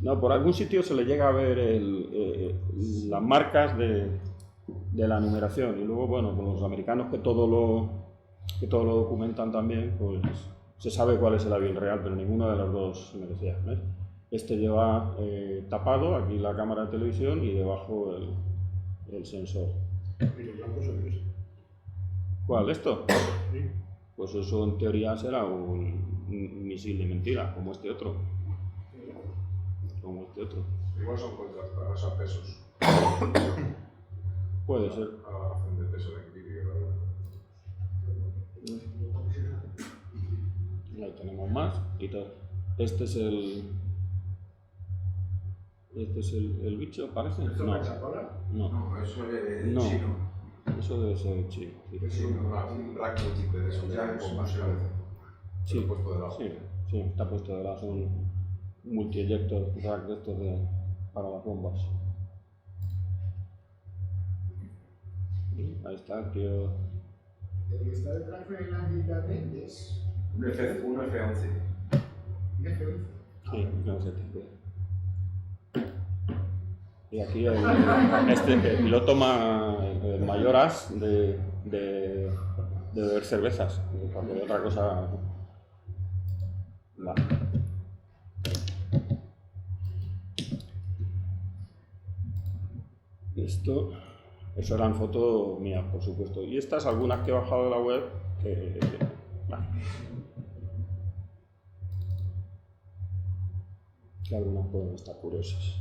no, por algún sitio se le llega a ver las marcas de la numeración y luego, bueno, con los americanos que todo lo documentan también, pues se sabe cuál es el avión real, pero ninguno de los dos se merecía, ¿ves? Este lleva tapado aquí la cámara de televisión y debajo el sensor. ¿Y los blancos son qué? ¿Cuál? ¿Esto? Sí. Pues eso en teoría será un misil de mentira, como este otro. Igual son contratados a pesos. Puede ser. A la razón de peso de equilibrio. Ahí tenemos más y tal. Este es el bicho, parece. ¿Esto No, es Pensacola? no, No, eso es No. chino. eso debe ser chino. Sí, Es un rack múltiple de esos de bombas. sí, Puesto de lado. sí, está puesto de lado. Son multi-ejector rack de estos para las bombas. Ahí está el tío. El que está detrás de la Anguita Méndez. Un F11. Un F11. Sí, no sé qué. Y aquí el piloto el mayor as de beber cervezas, porque otra cosa. Vale. Eso eran fotos mías, por supuesto. Y estas, algunas que he bajado de la web, que algunas pueden estar curiosas.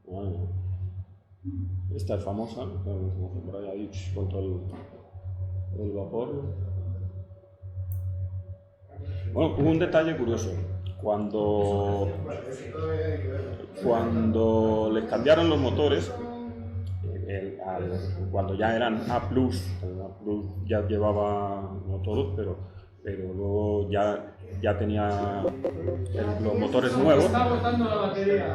Bueno, esta es famosa, ¿no? Por ahí ahí contra el vapor. Bueno, hubo un detalle curioso. Cuando les cambiaron los motores, cuando ya eran A+, el A+ ya llevaba, no todos, pero luego ya tenía los motores nuevos. Se está agotando la batería.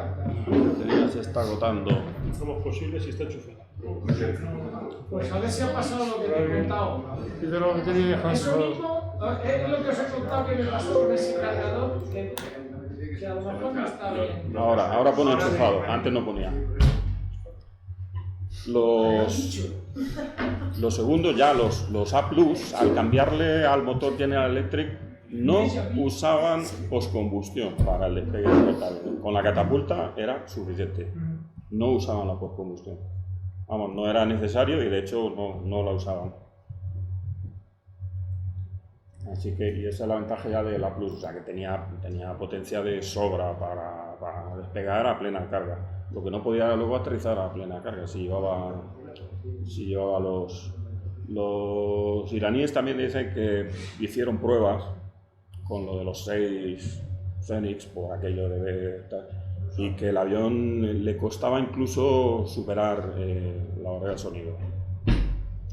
La batería se está agotando. Somos posibles y está enchufado. Pues a ver si ha pasado lo que te he contado. Y de lo que tenía Eso mismo es lo que os he contado que me pasó con ese cargador, que a lo mejor no está bien. Ahora pone enchufado, antes no ponía. Los segundos ya, los A+, al cambiarle al motor General Electric, no usaban postcombustión para el despegue del metal. Con la catapulta era suficiente. No usaban la postcombustión. Vamos, no era necesario y de hecho no la usaban. Así que, y esa es la ventaja ya de la Plus, o sea que tenía potencia de sobra para despegar a plena carga. Lo que no podía luego aterrizar a plena carga, si llevaba los iraníes también dicen que hicieron pruebas con lo de los 6 Phoenix por aquello de ver tal, y que el avión le costaba incluso superar la barrera del sonido.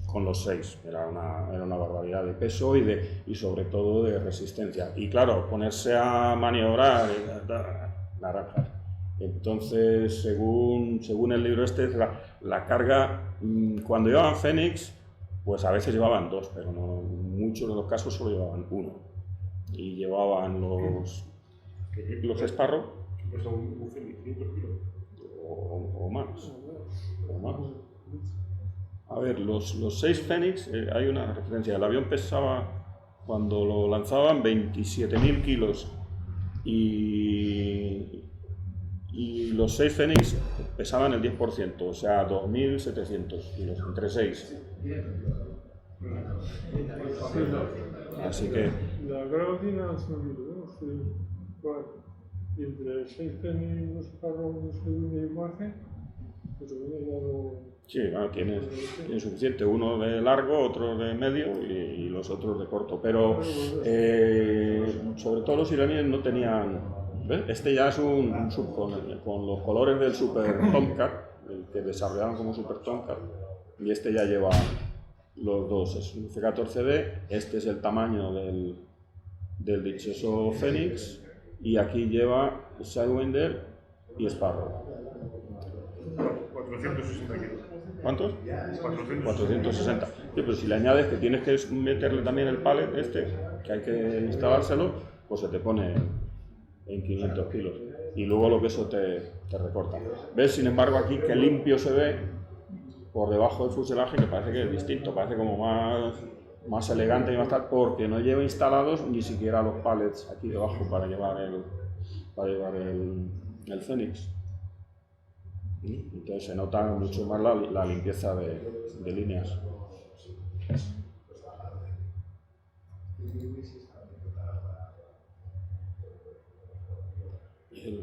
Con los 6, era una barbaridad de peso y sobre todo de resistencia. Y claro, ponerse a maniobrar, naranjas. Entonces, según el libro este, la carga, cuando llevaban Phoenix, pues a veces llevaban 2, pero no, en muchos de los casos solo llevaban 1. Y llevaban los Sparrow, Cuesta un 500 kilos. o más. A ver, los 6 Phoenix, hay una referencia. El avión pesaba, cuando lo lanzaban, 27.000 kilos y y los 6 Fénix pesaban el 10%, o sea, 2.700 kilos, entre 6. Así que... La carabina es un libro, ¿no? Y entre 6 Fénix y los carros de imagen, pues viene ya lo... Sí, bueno, tiene suficiente, uno de largo, otro de medio y los otros de corto, pero sobre todo los iraníes no tenían, ¿ves? Este ya es un sub con los colores del Super Tomcat, el que desarrollaron como Super Tomcat, y este ya lleva los dos, es un C14D, este es el tamaño del dichoso Fénix, y aquí lleva Sidewinder y Sparrow. 460 kilos. ¿Cuántos? 460. 460. Sí, pero si le añades que tienes que meterle también el pallet que hay que instalárselo, pues se te pone en 500 kilos. Y luego lo que eso te recorta. ¿Ves, sin embargo, aquí que limpio se ve por debajo del fuselaje, que parece que es distinto, parece como más elegante y más tal, porque no lleva instalados ni siquiera los pallets aquí debajo para llevar el Fénix. Entonces se nota mucho más la limpieza de líneas.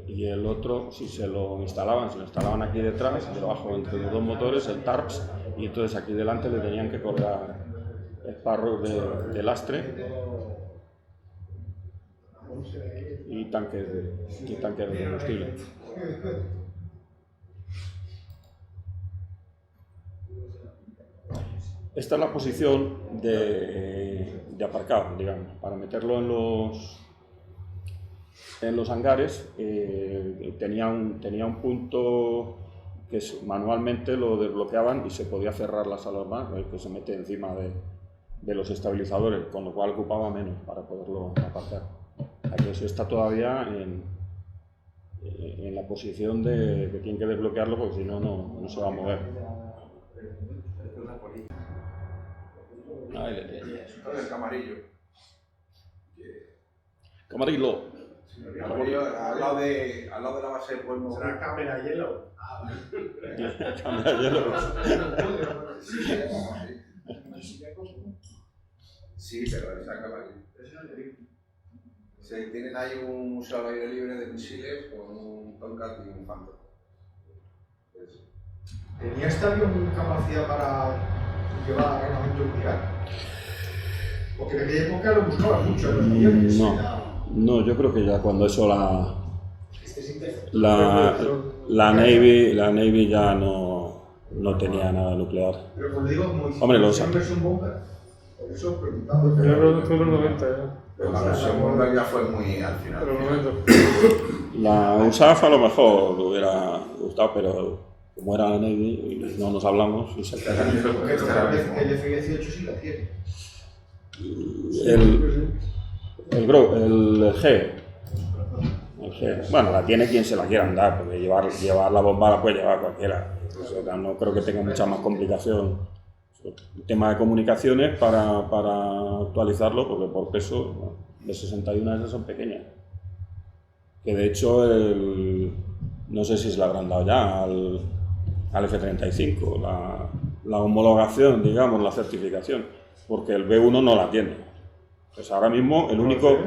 Y el otro, si se lo instalaban aquí detrás, debajo entre los dos motores, el TARPS, y entonces aquí delante le tenían que colgar Sparrow de lastre y tanques de combustible. Esta es la posición de aparcado, digamos, para meterlo en los hangares. Tenía un punto que manualmente lo desbloqueaban y se podía cerrar las alarmas, que se mete encima de los estabilizadores, con lo cual ocupaba menos para poderlo aparcar. Entonces está todavía en la posición de que tienen que desbloquearlo, porque si no, no se va a mover. Ahí le tienes. El camarillo. Camarillo. El camarillo al lado de la base de Pueblo. ¿Será cámara hielo? Cámara hielo. Sí, pero esa camarillo. Tienen ahí un museo al aire libre de misiles con un Tomcat y un Phantom. ¿Tenía este avión capacidad para llevar armamento nuclear? Porque en aquella época lo buscaban mucho en los aviones. No, yo creo que ya cuando eso la Navy ya no tenía nada nuclear. Pero como digo, como hombre, los Emerson Bomber, por eso preguntando. Pero fue en los 90, Pero la versión Bomber ya fue muy al final. Pero 90. La USAF a lo mejor le hubiera gustado, pero como era la Navy, no nos hablamos y se queda. Porque el F-18 sí la tiene. El G. Bueno, la tiene quien se la quiera andar, porque llevar la bomba la puede llevar cualquiera. O sea, no creo que tenga mucha más complicación. El tema de comunicaciones para actualizarlo, porque por peso de 61 esas son pequeñas. Que de hecho, no sé si se la habrán dado ya al F-35, la homologación, digamos, la certificación, porque el B-1 no la tiene. Pues ahora mismo el único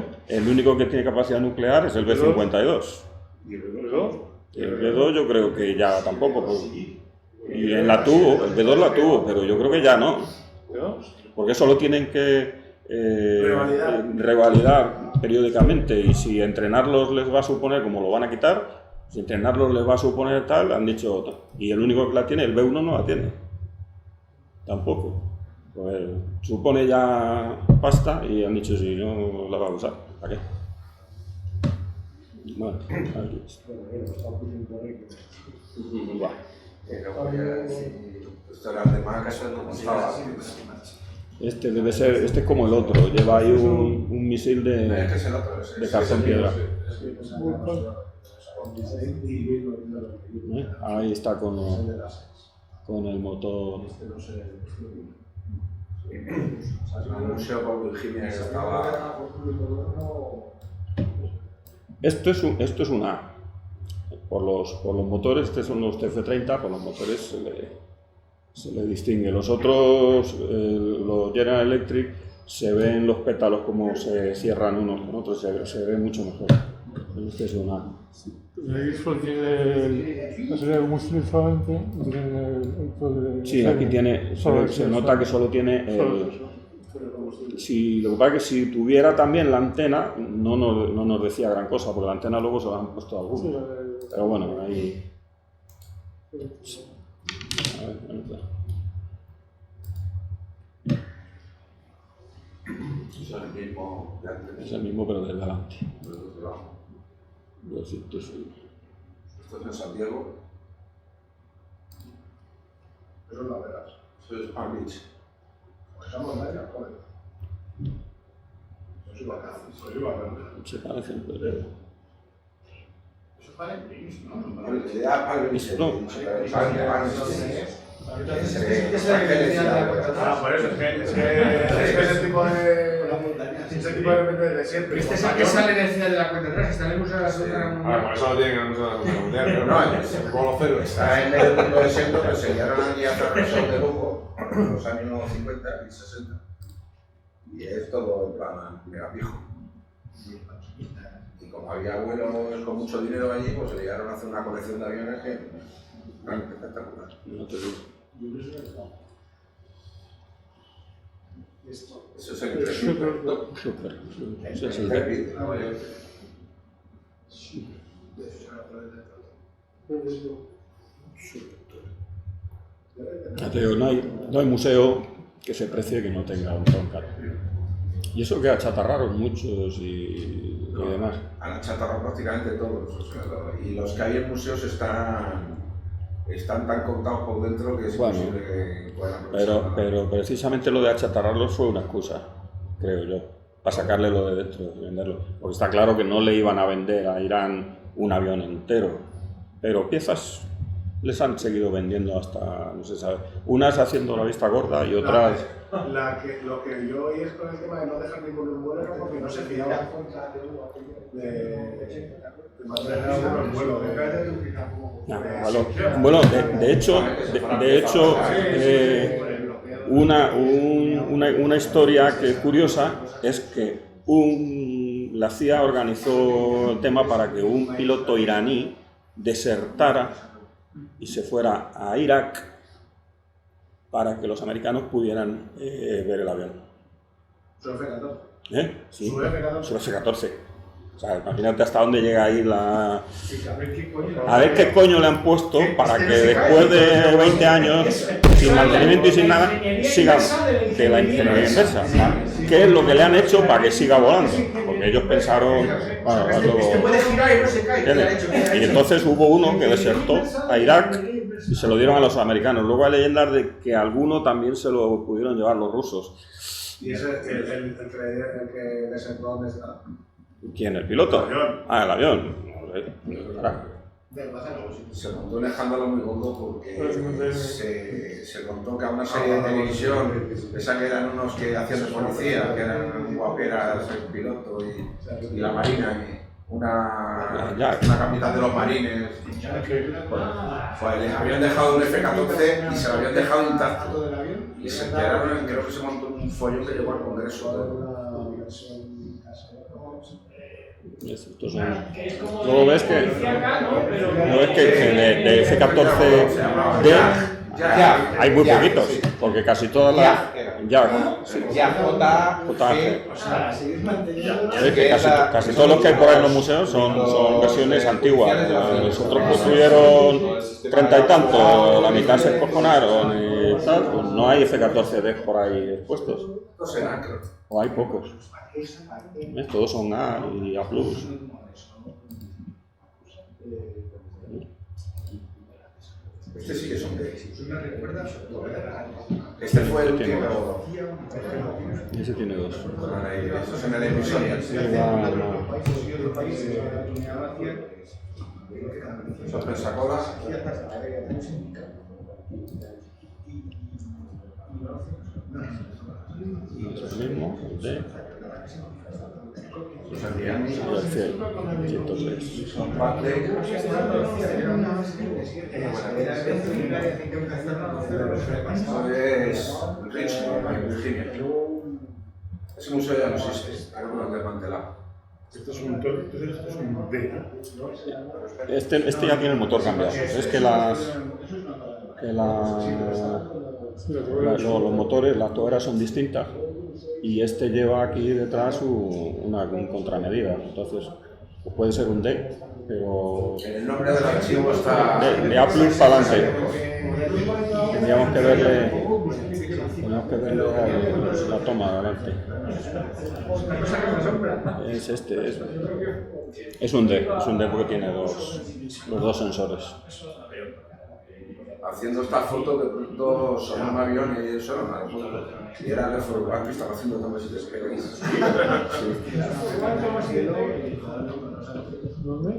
que tiene capacidad nuclear es el B-52. ¿Y el B2? El B2 yo creo que ya tampoco. Y en la tuvo, el B2 la tuvo, pero yo creo que ya no. Porque solo tienen que revalidar periódicamente, y si entrenarlos les va a suponer, como lo van a quitar, si entrenarlos les va a suponer tal, han dicho otro. Y el único que la tiene, el B1 no la tiene. Tampoco. Pues supone ya pasta y han dicho si no la va a usar. ¿Para qué? Bueno, aquí está. Esto era el de Maracas, como estaba. Este debe ser, este es como el otro, lleva ahí un misil de cartón piedra. Ahí está con el motor. El museo por Virginia estaba. Esto es un A. por los motores, estos son los TF30, por los motores se le distingue. Los otros, los General Electric, se ven los pétalos como se cierran unos con otros, se ve mucho mejor. Este es una... El X-Ford tiene la serie de combustible solamente, y tiene el Sí, aquí tiene, se nota que solo tiene el... Si, lo que pasa es que si tuviera también la antena, no nos decía gran cosa, porque la antena luego se la han puesto algunos. Pero bueno, ahí... A ver, ¿dónde está? Es el mismo, pero desde delante. 201. Esto es en San Diego. Eso es la Vegas. Eso es Palm Beach. Pues esa montaña, joder. Eso iba a ver. Eso iba a ver. Se parecen, pero... Eso está en Prince, ¿no? Palm Beach. No. Por eso es que ese tipo de... Ese tipo de siempre. Este es el que sale en el final de la cuenta atrás, está en el Museo de la Segunda Guerra Mundial. Por eso no tienen que Museo de la Segunda Mundial, pero No, no, como los ceros. está en el mundo de siempre, que se enseñaron aquí a Ferrosón de Lugo en los años 50 y 60. Y es todo en plan megapijo. Y como había vuelos con mucho dinero allí, pues se llegaron a hacer una colección de aviones que realmente espectacular. No te digo. Eso es el Intrepid. Súper. Ese es el Intrepid. Ya te digo, no hay museo que se precie que no tenga un Tomcat. Y eso que achatarraron muchos y demás. Han achatarrado prácticamente todos. O sea, y los que hay en museos están tan contados por dentro que es Bueno, imposible que puedan aprovechar. pero precisamente lo de achatarrarlos fue una excusa, creo yo, para sacarle lo de dentro y venderlo. Porque está claro que no le iban a vender a Irán un avión entero, pero piezas les han seguido vendiendo hasta, no se sabe, unas haciendo la vista gorda y otras... Lo que yo oí es con el tema de no dejar ningún vuelo porque no se fiaba de mantener algún vuelo. Bueno, de hecho, una historia que es curiosa es que la CIA organizó el tema para que un piloto iraní desertara y se fuera a Irak para que los americanos pudieran ver el avión. ¿Su F-14? Sí, ¿Su F-14? su F-14. O sea, imagínate hasta dónde llega ahí la... A ver qué coño le han puesto para que después de 20 años, sin mantenimiento y sin nada, siga de la ingeniería inversa. ¿Qué es lo que le han hecho para que siga volando? Porque ellos pensaron... Bueno, y entonces hubo uno que desertó a Irak y se lo dieron a los americanos. Luego hay leyendas de que alguno también se lo pudieron llevar los rusos. ¿Y ese el que desertó dónde está? ¿Quién? ¿El piloto? El avión. Ah, el avión. Se montó un escándalo muy gordo porque se contó que a una serie de televisión, esa que eran unos que hacían de policía, que eran guaperas, el piloto y la marina, y una capitán de los marines, pues les habían dejado un F-14 y se lo habían dejado intacto. Y se enteraron, creo que se montó un follón que llegó al Congreso. Estos son... Luego ves que de F-14D hay muy poquitos, porque casi todas las... Casi todos los que hay por ahí en los museos son versiones antiguas. Nosotros construyeron 30 y tanto, la mitad se escojonaron y tal, pues no hay F-14D por ahí expuestos. O hay pocos. Todos son A y A+. Este sí que es un D. Este fue el último. Ese tiene dos. Esto es en el episodio. Eso es Pensacola. Es el mismo, el D. Eso es el Cipriani, y el 103. comparte. Esto es Richmond, en Virginia. Ese museo ya no existe, creo que lo han desmantelado. Esto es un D, ¿no? Este ya tiene el motor cambiado. Es que los motores, las toberas son distintas y este lleva aquí detrás un contramedida. Entonces, pues puede ser un D, pero El nombre del archivo está. de A plus para adelante. Tendríamos que verle la toma de adelante. Es este, es un D porque tiene los dos sensores. Haciendo esta foto, de pronto sonó un avión y sonó un aeropuerto. Y era el F1 que estaba haciendo tomas y despegues. ¿Dónde?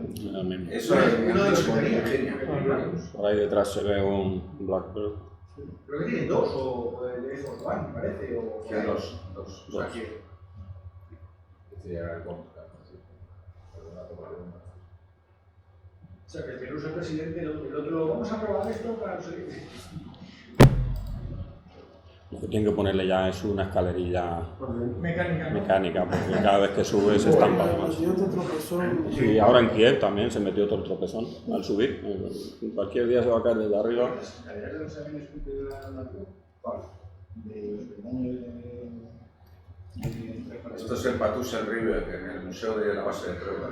Eso es en Richmond, Virginia. Por ahí detrás se ve un Blackbird. Creo que tiene dos, o el F1, me parece. Que dos. Aquí. O sea, que el Perú es el presidente, el otro, vamos a probar esto para los servicios. Lo que tienen que ponerle ya es una escalerilla Mecánica. porque cada vez que sube se estampa más. Y ahora en Kiev también se metió otro tropezón al subir. Cualquier día se va a caer desde arriba. Esto es el Patusen River, en el Museo de la Base de Pruebas.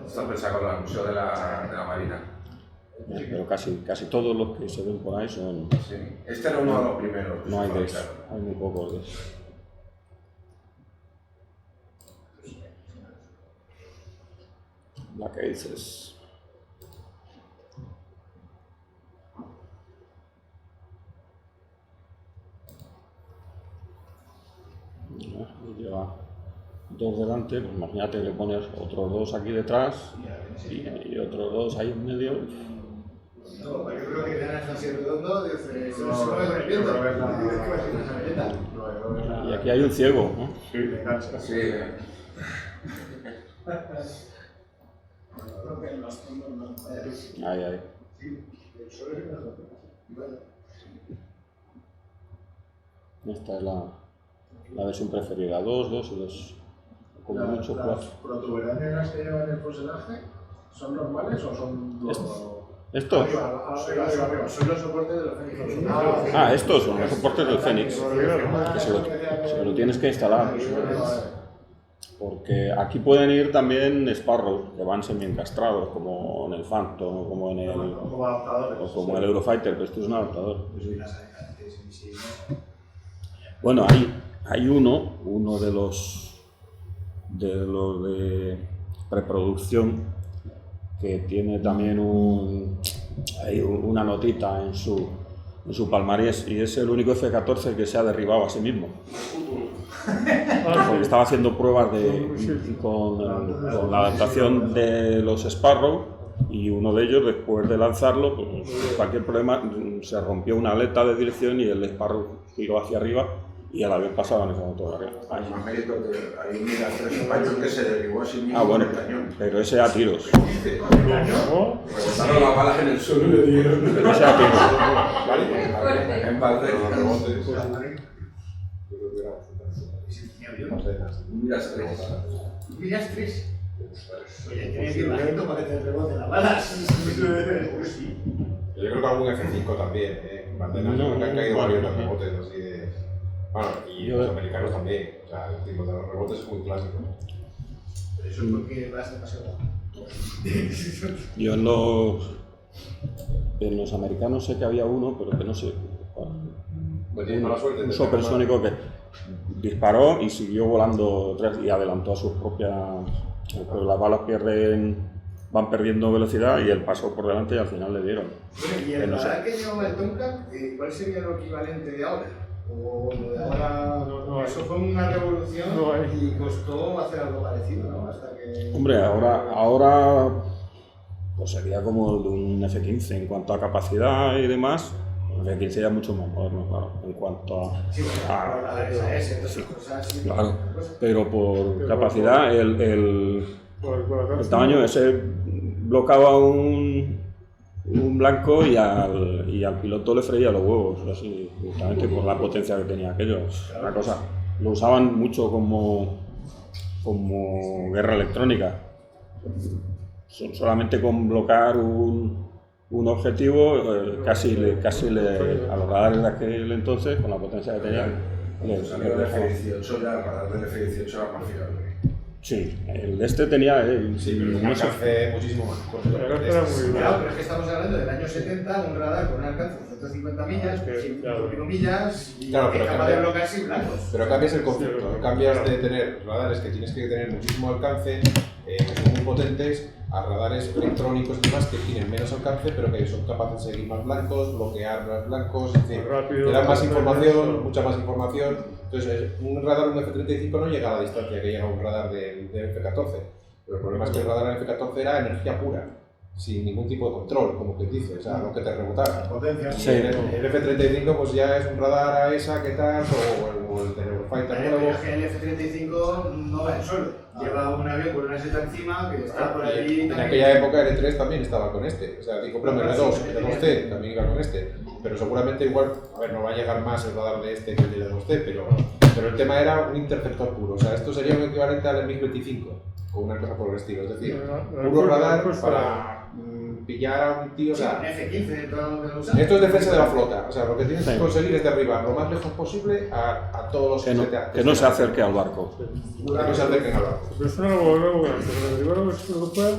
Está pensado con el Museo de la Marina. Pero casi todos los que se ven por ahí son... Sí. Este era uno de los primeros. No hay de eso, hay muy pocos de eso. Black Aces. Y lleva dos delante, pues imagínate que le pones otros dos aquí detrás y otros dos ahí en medio. No, yo creo que ganas así redondo, Y aquí hay un ciego, ¿no? Sí, me engancha. Sí. Ahí. Esta es la versión preferida, 2 y 2. Como mucho 4. ¿Las protuberancias que llevan el fuselaje son normales o son ¿Estos? Arriba. Son los soportes de los Fénix. Estos son los soportes del Fénix. Que se lo tienes que instalar. Porque aquí pueden ir también Sparrow, que van semi-encastrados, como en el Phantom, como en el, Como adaptadores. o como el Eurofighter, pero esto es un adaptador. Bueno, hay uno de los de preproducción que tiene también una notita en su palmarés y es el único F-14 que se ha derribado a sí mismo. Porque estaba haciendo pruebas con la adaptación de los Sparrow y uno de ellos, después de lanzarlo, pues, cualquier problema, se rompió una aleta de dirección y el Sparrow giró hacia arriba y al haber pasado en ese motor arriba. Hay más mérito que hay un Mira 3 español que se derribó a sí mismo Bueno, con el cañón. pero ese a tiros. Rebotaron las balas en el suelo y le dieron. Ese a tiros. En balde. Miras 3. Miras 3. Oye, tienes que ir bajito para que te rebote las balas. Yo creo que algún F5 también, en Banderas No, que han caído varios no. rebotes así de... Bueno, y los americanos también, o sea, el tipo de los rebotes es muy clásico. Eso es porque vas demasiado. Yo en los americanos sé que había uno, pero que no sé. Pues tienes mala suerte. Un supersónico que disparó y siguió volando y adelantó a sus propias. Pero las balas van perdiendo velocidad y él pasó por delante y al final le dieron. Bueno, y el radar que llevaba el Tomcat, ¿cuál sería lo equivalente de ahora? O lo de ahora. No, eso fue una revolución no, y costó hacer algo parecido, ¿no? Hasta que. Hombre, ahora pues sería como el de un F-15 en cuanto a capacidad y demás. F-15 ya es mucho más moderno, claro, en cuanto a... Sí, la SAS, todas esas cosas así. Claro, pero por capacidad, el tamaño ese blocaba un blanco y al piloto le freía los huevos, así, justamente por la potencia que tenía aquello. La cosa, lo usaban mucho como guerra electrónica. Solamente con bloquear un objetivo, a los radares de aquel entonces, con la potencia que tenían, les dejaba. F-18 ya, el radar del F-18 era más fiable. Sí, el de este tenía... Sí, pero un alcance muchísimo más corto. Claro, pero es que estamos hablando del año 70, un radar con un alcance de 150 millas, 105 millas, y claro, que es capaz de bloquear sin blancos. Pero cambias el concepto, cambias de tener radares que tienes que tener muchísimo alcance, que son muy potentes, a radares electrónicos y demás que tienen menos alcance, pero que son capaces de seguir más blancos, bloquear más blancos, es decir, te dan más información, mucha más información. Entonces, un radar, un F-35 no llega a la distancia que llega un radar de F-14. Pero el problema es que el radar en F-14 era energía pura, sin ningún tipo de control, como que dices, o sea, lo que te rebotara. Potencia. Sí. El F-35 pues ya es un radar a esa, ¿qué tal? O el de Eurofighter nuevo. El F-35 no va en solo. Lleva un avión con una seta encima que está por ahí. En aquella época el E3 también estaba con este, o sea, digo, pero el E2, el E2C también iba con este, pero seguramente igual, a ver, no va a llegar más el radar de este que el de E2C, pero el tema era un interceptor puro, o sea, esto sería un equivalente al MiG-25 o una cosa por el estilo, es decir, puro radar para pillar a un tío, o sea, F-15 dentro de los... esto es defensa de la flota, o sea, lo que tienes que conseguir es derribar lo más lejos posible a todos los que no se acerque al barco. Que no se acerquen al barco. Pero eso no lo voy a hacer, pero derribaron los europeos,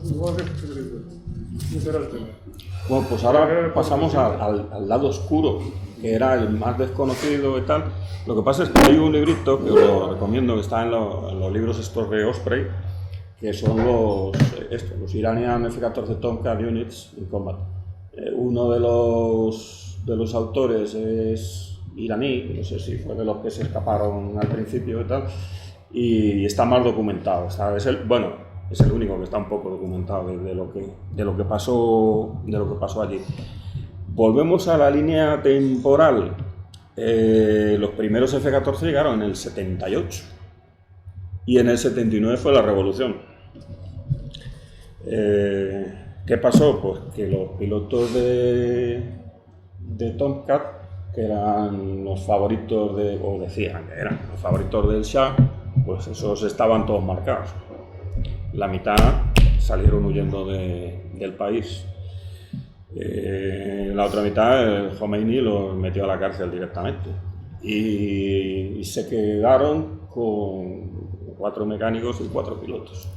igual que ese era el tema. Bueno, pues ahora pasamos al lado oscuro, que era el más desconocido y tal. Lo que pasa es que hay un librito que os lo recomiendo, que está en los libros estos de Osprey, que son los Iranian F-14 Tomcat Units in Combat. Uno de los autores es iraní, no sé si fue de los que se escaparon al principio y tal, y está más documentado. Es el único que está un poco documentado de lo que pasó allí. Volvemos a la línea temporal. Los primeros F-14 llegaron en el 78 y en el 79 fue la revolución. ¿Qué pasó? Pues que los pilotos de Tomcat, que eran los favoritos o decían que eran los favoritos del Shah, pues esos estaban todos marcados. La mitad salieron huyendo del país. La otra mitad, el Khomeini los metió a la cárcel directamente. Y se quedaron con 4 mecánicos y 4 pilotos.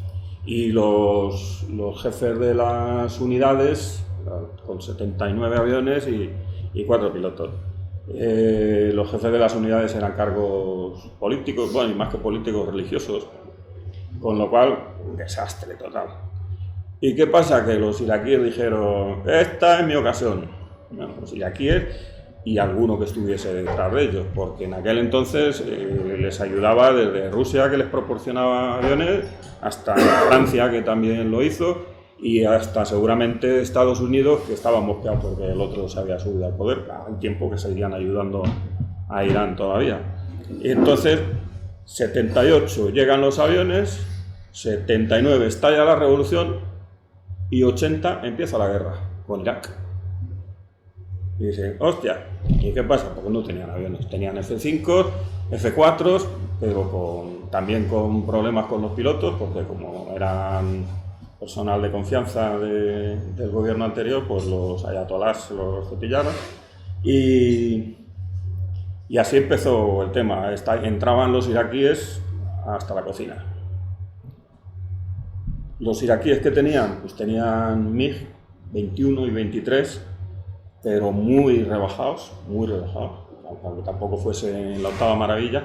Y los jefes de las unidades, con 79 aviones y 4 pilotos. Los jefes de las unidades eran cargos políticos, bueno, y más que políticos, religiosos. Con lo cual, un desastre total. ¿Y qué pasa? Que los iraquíes dijeron, esta es mi ocasión. Bueno, los iraquíes y alguno que estuviese detrás de ellos, porque en aquel entonces les ayudaba desde Rusia, que les proporcionaba aviones, hasta Francia, que también lo hizo, y hasta seguramente Estados Unidos, que estaba mosqueado porque el otro se había subido al poder, al tiempo que seguían ayudando a Irán todavía. Y entonces, 78 llegan los aviones, 79 estalla la revolución y 80 empieza la guerra con Irak. Y dicen, hostia, ¿y qué pasa? Porque no tenían aviones, tenían F-5, F-4, pero también con problemas con los pilotos, porque como eran personal de confianza del gobierno anterior, pues los ayatolás los cepillaron. Y así empezó el tema. Entraban los iraquíes hasta la cocina. Los iraquíes que tenían, pues tenían MiG 21 y 23, pero muy rebajados, aunque tampoco fuese en la octava maravilla,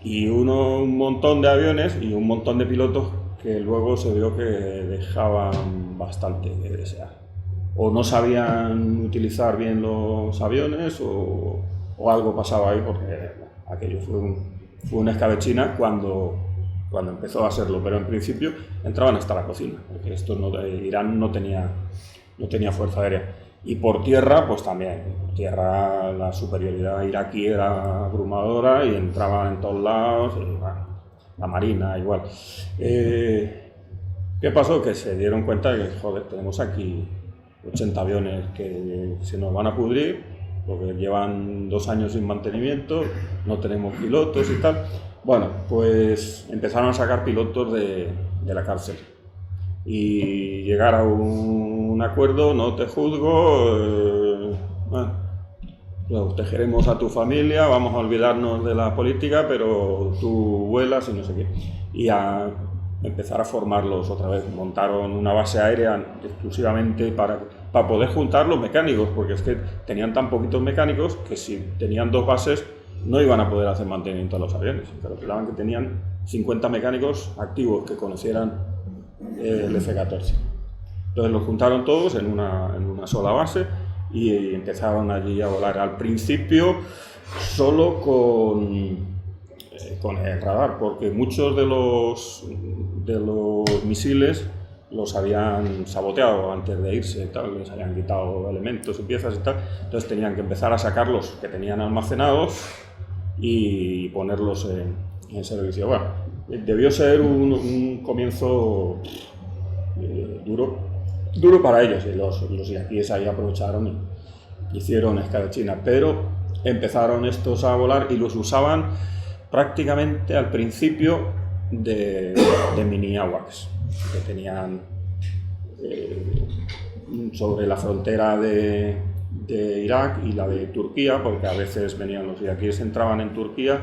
y un montón de aviones y un montón de pilotos que luego se vio que dejaban bastante que desear. O no sabían utilizar bien los aviones o algo pasaba ahí, porque aquello fue una escabechina cuando empezó a serlo, pero en principio entraban hasta la cocina, porque Irán no tenía fuerza aérea. Y por tierra, pues también. Por tierra la superioridad iraquí era abrumadora y entraban en todos lados, y, bueno, la marina igual. ¿Qué pasó? Que se dieron cuenta de que, joder, tenemos aquí 80 aviones que se nos van a pudrir, porque llevan 2 años sin mantenimiento, no tenemos pilotos y tal. Bueno, pues empezaron a sacar pilotos de la cárcel y llegar a un acuerdo: no te juzgo, protegeremos a tu familia, vamos a olvidarnos de la política, pero tú vuelas y no sé qué. Y a empezar a formarlos otra vez. Montaron una base aérea exclusivamente para poder juntar los mecánicos, porque es que tenían tan poquitos mecánicos que si tenían 2 bases no iban a poder hacer mantenimiento a los aviones. Pero claro que tenían 50 mecánicos activos que conocieran el F-14. Entonces los juntaron todos en una sola base y empezaron allí a volar. Al principio solo con el radar, porque muchos de los misiles los habían saboteado antes de irse, tal, les habían quitado elementos y piezas y tal, entonces tenían que empezar a sacarlos que tenían almacenados y ponerlos en servicio. Bueno, debió ser un comienzo duro para ellos, y los iraquíes ahí aprovecharon y hicieron escabechina, pero empezaron estos a volar y los usaban prácticamente al principio de mini AWACS que tenían sobre la frontera de Irak y la de Turquía, porque a veces venían los iraquíes, entraban en Turquía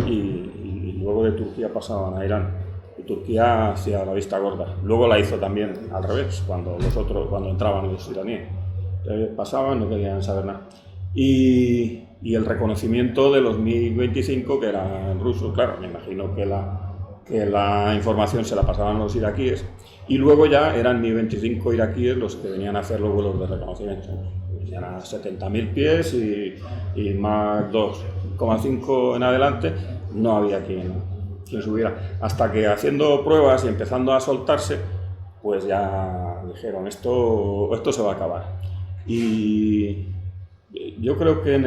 y luego de Turquía pasaban a Irán, y Turquía hacía la vista gorda. Luego la hizo también al revés, cuando entraban los iraníes. Entonces pasaban, no querían saber nada. Y el reconocimiento de los MiG-25, que eran rusos, claro, me imagino que la información se la pasaban los iraquíes, y luego ya eran MiG-25 iraquíes los que venían a hacer los vuelos de reconocimiento. Venían a 70.000 pies y más 2,5 en adelante, no había quien subiera. Hasta que haciendo pruebas y empezando a soltarse, pues ya dijeron, esto se va a acabar. Y yo creo que en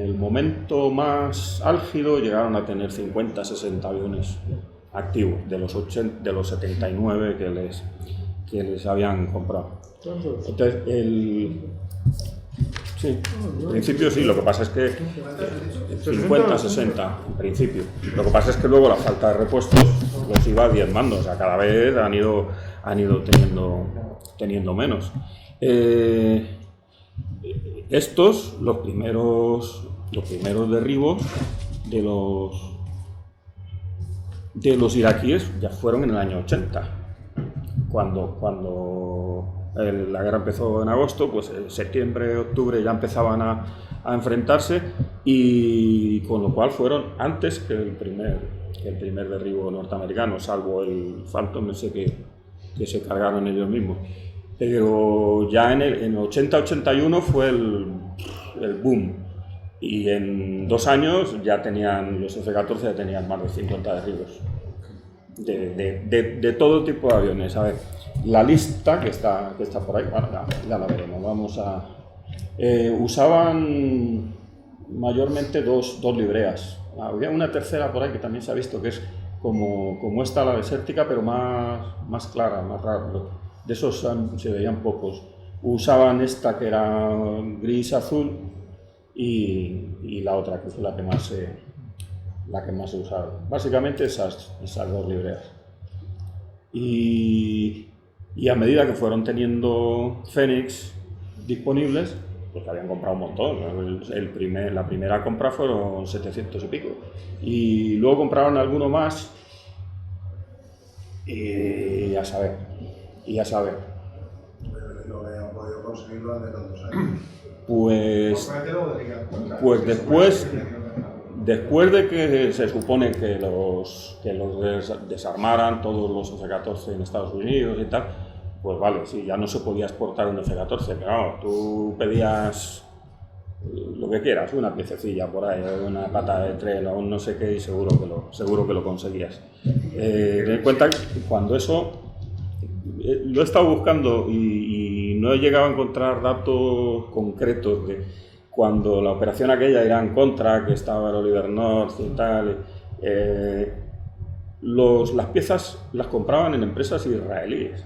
el momento más álgido llegaron a tener 50, 60 aviones activos de los 79 que les habían comprado. Entonces, sí, en principio sí, lo que pasa es que 50, 60 en principio. Lo que pasa es que luego la falta de repuestos los iba diezmando, o sea, cada vez han ido teniendo menos. Estos, los primeros derribos de los iraquíes ya fueron en el año 80, cuando la guerra empezó en agosto, pues en septiembre, octubre ya empezaban a enfrentarse, y con lo cual fueron antes que el primer derribo norteamericano, salvo el Phantom ese que se cargaron ellos mismos. Pero ya en 80-81 fue el boom, y en 2 años ya tenían, los F-14 ya tenían más de 50 derribos de todo tipo de aviones. A ver, la lista que está por ahí, bueno, ya la veremos. Vamos a usaban mayormente dos libreas. Había una tercera por ahí que también se ha visto, que es como esta, la desértica, pero más clara, más rara. De esos se veían pocos. Usaban esta que era gris-azul y la otra que fue la que más se usaron. Básicamente esas 2 libreas. Y a medida que fueron teniendo Fénix disponibles, pues habían comprado un montón. La primera compra fueron 700 y pico. Y luego compraron alguno más y a saber. Lo que han podido conseguir durante tantos años. Pues después de que se supone que los desarmaran todos los F-14 en Estados Unidos y tal, pues vale, sí, ya no se podía exportar un F-14, pero vamos, tú pedías lo que quieras, una piececilla por ahí, una pata de tren o no sé qué, y seguro que lo conseguías. Ten en cuenta que cuando eso lo he estado buscando y no he llegado a encontrar datos concretos de cuando la operación aquella Irán Contra, que estaba el Oliver North y tal. Las piezas las compraban en empresas israelíes.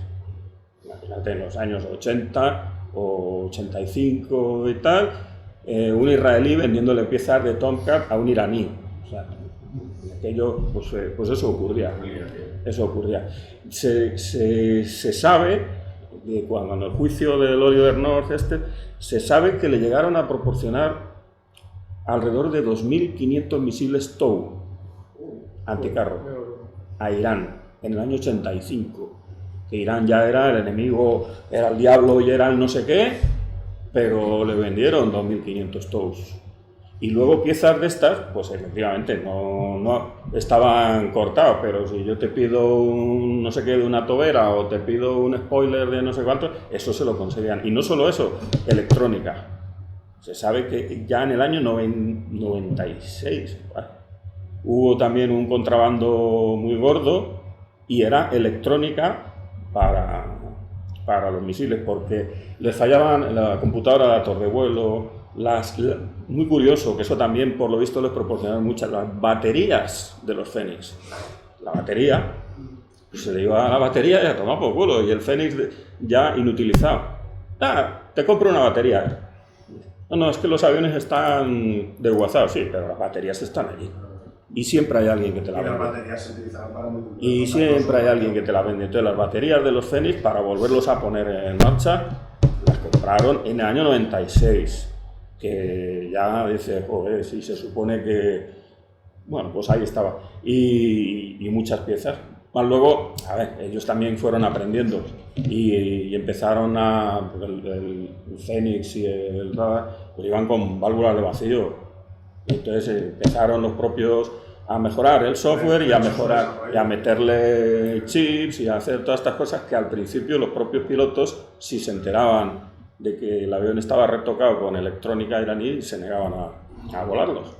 Imagínate, en los años 80 o 85 y tal, un israelí vendiéndole piezas de Tomcat a un iraní. O sea, aquello, pues eso ocurría. Eso ocurría. Se sabe, que cuando en el juicio del Oliver North se sabe que le llegaron a proporcionar alrededor de 2.500 misiles TOW anticarro a Irán en el año 85. Que Irán ya era el enemigo, era el diablo y era el no sé qué, pero le vendieron 2.500 TOWs. Y luego piezas de estas, pues efectivamente no estaban cortados, pero si yo te pido un no sé qué de una tobera o te pido un spoiler de no sé cuánto, eso se lo conseguían. Y no solo eso, electrónica. Se sabe que ya en el año 96 hubo también un contrabando muy gordo y era electrónica para los misiles, porque les fallaban la computadora, datos de vuelo, muy curioso, que eso también por lo visto les proporcionaron muchas, las baterías de los Fénix. La batería, se le iba a la batería y a tomar por culo, y el Fénix ya inutilizado. Te compro una batería. No, es que los aviones están desguazados, sí, pero las baterías están allí. Y siempre hay alguien que te la vende. Y las baterías se utilizaban para y siempre hay alguien que te la vende. Entonces las baterías de los Fénix, para volverlos a poner en marcha, las compraron en el año 96. Que ya dice, joder, si se supone que... Bueno, pues ahí estaba. Y muchas piezas. Más luego, a ver, ellos también fueron aprendiendo y empezaron a... El Fénix y el radar, pues iban con válvulas de vacío. Entonces empezaron los propios a mejorar el software y a mejorar y a meterle chips y a hacer todas estas cosas que al principio los propios pilotos, si se enteraban de que el avión estaba retocado con electrónica iraní, se negaban a volarlos.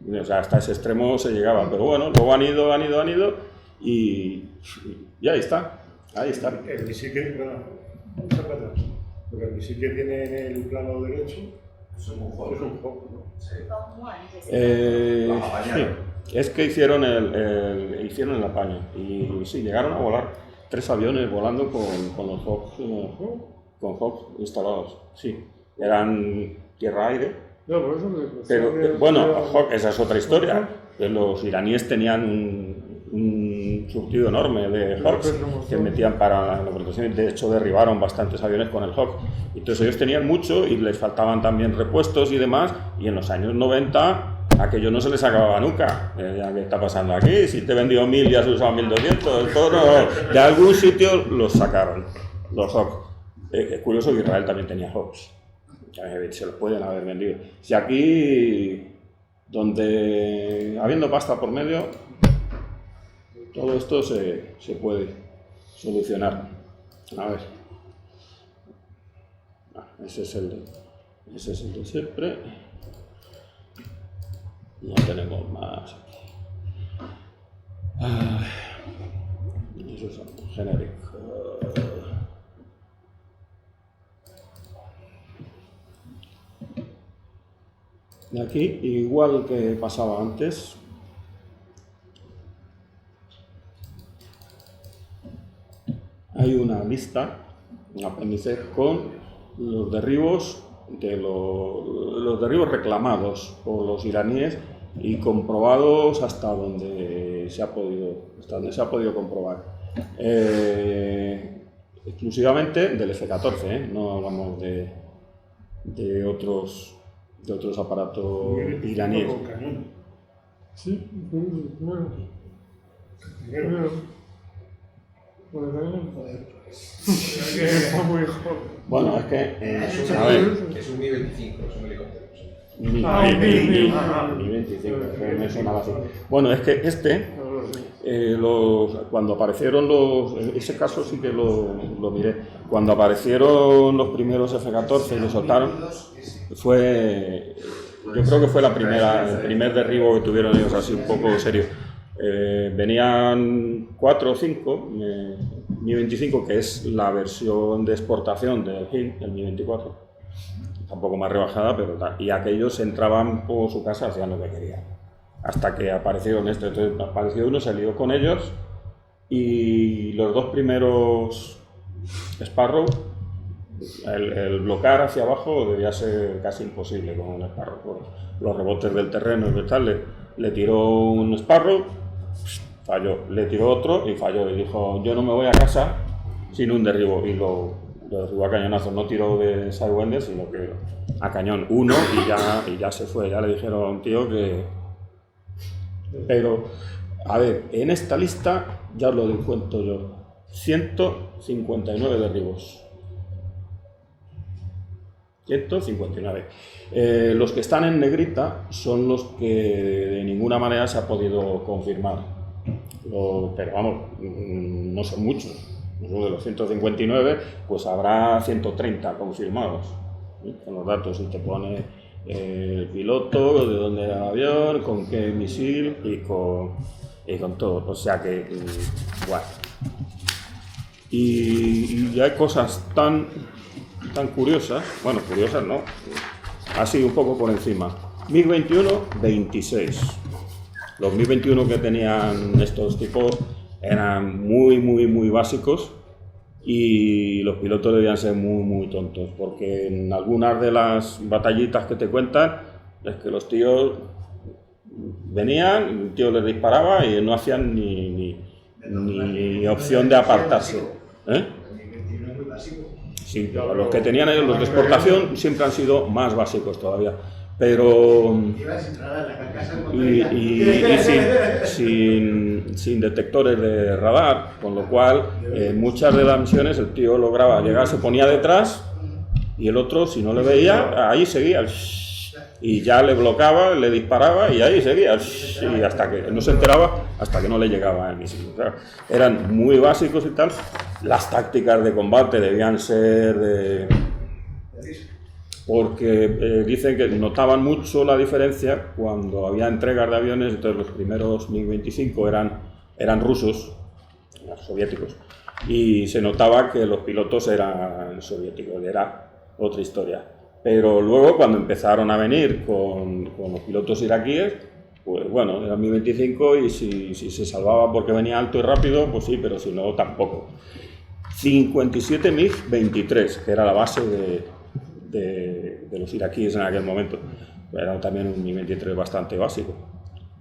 O sea, hasta ese extremo se llegaba, pero bueno, luego han ido y ahí está. El misil que, porque el misil que tiene en el plano derecho Es un Hawk. es un Hawk, ¿no? Sí. Sí, es que hicieron el apaño y sí, llegaron a volar 3 aviones volando con los Hawks, con Hawks instalados. Sí, eran tierra-aire. No, por eso Pero bueno, Hawk, esa es otra historia. Los iraníes tenían un surtido enorme de Hawks que metían para la protección. De hecho, derribaron bastantes aviones con el Hawk. Entonces ellos tenían mucho y les faltaban también repuestos y demás. Y en los años 90 aquello no se les acababa nunca. ¿Qué está pasando aquí? Si te he vendido 1000 y has usado 1200. Todo de algún sitio los sacaron, los Hawks. Es curioso que Israel también tenía Hawks. Se los pueden haber vendido. Si aquí, donde habiendo pasta por medio, todo esto se puede solucionar. A ver. Ese es el de siempre. No tenemos más aquí. Esos son genéricos. De aquí, igual que pasaba antes, hay una lista, un apéndice con los derribos los derribos reclamados por los iraníes y comprobados hasta donde se ha podido comprobar. Exclusivamente del F-14, no hablamos de otros aparatos iraníes. Con cañón. Sí, bueno. Está muy joven. Bueno, es que, a ver, Es un Mi-25, son helicópteros. Mi 25, me sonaba así. Bueno, es que cuando aparecieron ese caso sí que lo miré, cuando aparecieron los primeros F-14 y los soltaron, yo creo que fue el primer derribo que tuvieron ellos así un poco serio. Venían 4 o 5 Mi-25, que es la versión de exportación del HIN, el Mi-24, un poco más rebajada, pero tal. Y aquellos entraban por su casa, hacían lo que querían. Hasta que aparecieron estos. Entonces apareció uno, se lió con ellos, y los 2 primeros Sparrow, el bloquear hacia abajo debía ser casi imposible con un Sparrow. Por los rebotes del terreno y tal, le tiró un Sparrow, falló, le tiró otro y falló, y dijo, yo no me voy a casa sin un derribo, y lo derribó a cañonazos. No tiró de Sidewinder, sino que a cañón uno, y ya se fue. Ya le dijeron a un tío que... Pero, a ver, en esta lista, ya os lo cuento yo, 159 derribos. 159. Los que están en negrita son los que de ninguna manera se ha podido confirmar. Pero vamos, no son muchos. De los 159, pues habrá 130 confirmados, ¿sí? Con los datos, y te pone el piloto, de dónde era el avión, con qué misil y con todo. O sea que, bueno. Y hay cosas tan curiosas, bueno, curiosas no, así un poco por encima. MiG-21, 26. Los MiG-21 que tenían estos tipos eran muy básicos, y los pilotos debían ser muy tontos, porque en algunas de las batallitas que te cuentan es que los tíos venían, el tío les disparaba y no hacían ni opción de apartarse. ¿Eh? Sí, los que tenían ellos, los de exportación, siempre han sido más básicos todavía, pero sin detectores de radar, con lo cual en muchas de las misiones el tío lograba llegar, se ponía detrás, y el otro, si no le veía, ahí seguía, y ya le bloqueaba, le disparaba, y ahí seguía, y hasta que no se enteraba, hasta que no le llegaba el misil. O sea, eran muy básicos y tal. Las tácticas de combate debían ser porque dicen que notaban mucho la diferencia cuando había entregas de aviones. Entonces los primeros MiG-25 eran rusos, soviéticos, y se notaba que los pilotos eran soviéticos, era otra historia. Pero luego, cuando empezaron a venir con los pilotos iraquíes, pues bueno, era MiG-25, y si se salvaba porque venía alto y rápido, pues sí, pero si no, tampoco. 57 MiG-23, que era la base de los iraquíes en aquel momento. Era también un MiG-23 bastante básico,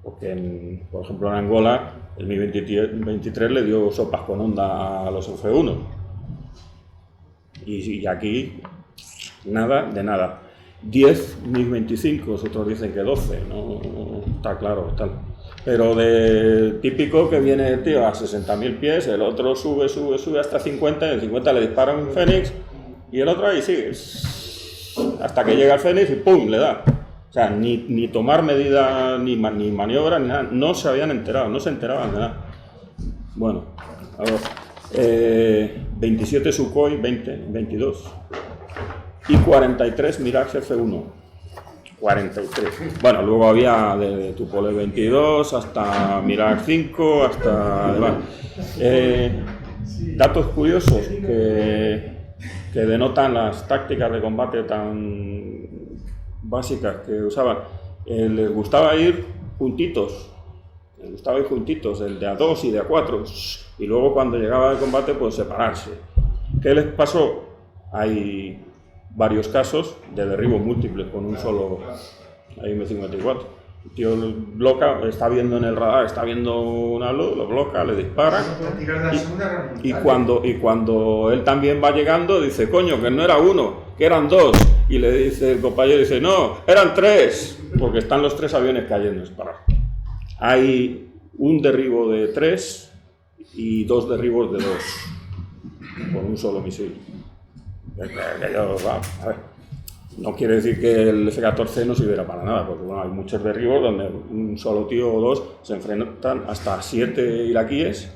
porque por ejemplo en Angola el MiG-23 le dio sopas con onda a los F-1, y aquí nada de nada. 10 MiG-25, otros dicen que 12, no está claro, tal. Pero de típico que viene el tío a 60.000 pies, el otro sube hasta 50, y en 50 le dispara un Fénix, y el otro ahí sigue, hasta que llega el Fénix y ¡pum!, le da. O sea, ni tomar medidas, ni maniobras, ni nada, no se habían enterado, no se enteraban de nada. Bueno, a ver, 27 Sukhoi 22 y 43 Mirage F1. 43. Bueno, luego había de Tupolev 22 hasta Mirage 5, hasta demás. Datos curiosos que denotan las tácticas de combate tan básicas que usaban. Les gustaba ir juntitos, el de A2 y de A4, y luego cuando llegaba el combate, pues separarse. ¿Qué les pasó? Hay varios casos de derribos múltiples con un solo M54. El tío bloca, está viendo en el radar, está viendo una luz, lo bloca, le dispara, y cuando él también va llegando dice, coño, que no era uno, que eran dos, y le dice el compañero, dice, no, eran tres, porque están los tres aviones cayendo disparados. Hay un derribo de 3 y 2 derribos de 2 con un solo misil. A ver, no quiere decir que el F-14 no sirviera para nada, porque bueno, hay muchos derribos donde un solo tío o dos se enfrentan hasta 7 iraquíes,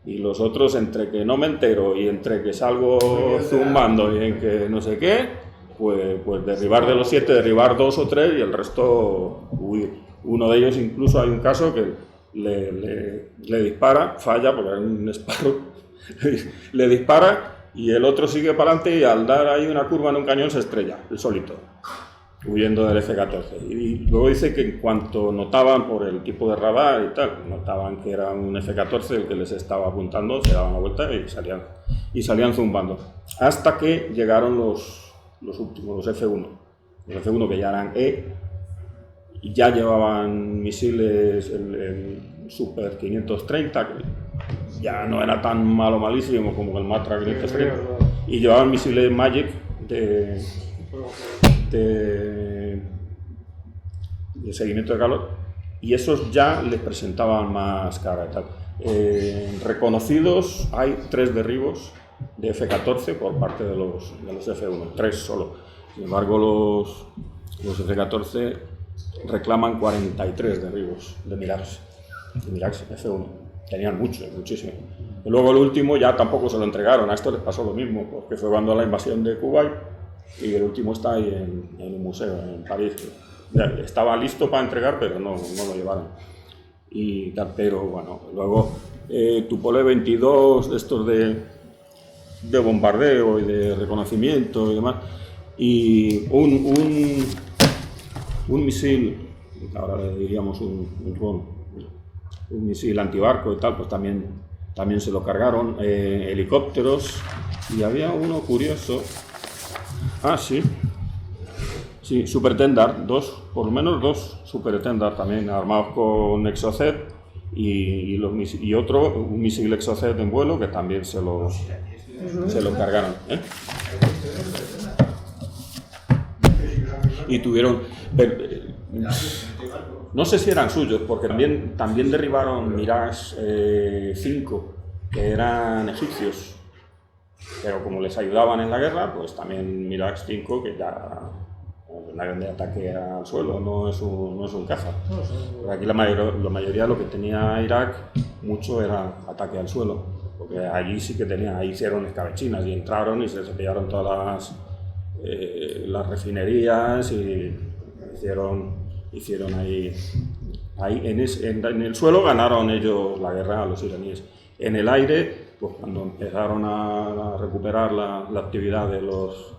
y los otros, entre que no me entero y entre que salgo zumbando y en que no sé qué, pues derribar de los 7, derribar 2 o 3 y el resto huir. Uno de ellos, incluso hay un caso que le dispara, falla porque era un Sparrow, le dispara y el otro sigue para adelante y al dar ahí una curva en un cañón se estrella, el solito, huyendo del F-14. Y luego dice que en cuanto notaban por el tipo de radar y tal, notaban que era un F-14 el que les estaba apuntando, se daban la vuelta y salían zumbando. Hasta que llegaron los últimos, los F-1. Los F-1 que ya eran y ya llevaban misiles, el Super 530, que ya no era tan malísimo como el Matra 530, y llevaban misiles Magic de seguimiento de calor, y esos ya les presentaban más carga y tal. Reconocidos hay 3 derribos de F-14 por parte de los F-1, 3 solo. Sin embargo, los F-14 reclaman 43 derribos de Mirage F-1. Tenían muchísimo. Y luego el último ya tampoco se lo entregaron, a esto les pasó lo mismo, porque fue cuando la invasión de Kuwait, y el último está ahí en un museo en París. Ya estaba listo para entregar, pero no lo llevaron. Y tal, pero bueno, luego Tupolev 22, estos de bombardeo y de reconocimiento y demás, y un misil, ahora le diríamos un misil antibarco y tal, pues también se lo cargaron, helicópteros, y había uno curioso, sí, Super Tendar, por lo menos 2 Super Tendar también, armados con Exocet, y otro, un misil Exocet en vuelo, que también se lo cargaron. Y tuvieron... no sé si eran suyos, porque también derribaron Mirage 5, que eran egipcios, pero como les ayudaban en la guerra, pues también Mirage 5, que ya de ataque al suelo, no es un caza. Pero aquí la mayoría de lo que tenía Irak mucho era ataque al suelo, porque allí sí que ahí hicieron escabechinas y entraron y se pillaron todas las refinerías y hicieron ahí en el suelo ganaron ellos la guerra a los iraníes. En el aire, pues cuando empezaron a recuperar la actividad de los...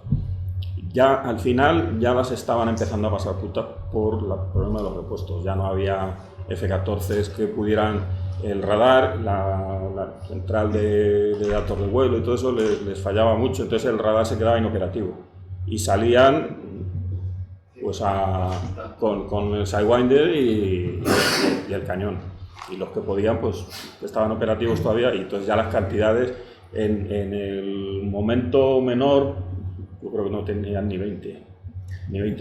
Ya al final ya las estaban empezando a pasar putas por el problema de los repuestos. Ya no había F-14s que pudieran... El radar, la central de datos de vuelo y todo eso les fallaba mucho, entonces el radar se quedaba inoperativo. Y salían pues con el Sidewinder y el cañón. Y los que podían pues estaban operativos todavía, y entonces ya las cantidades en el momento menor yo creo que no tenían ni 20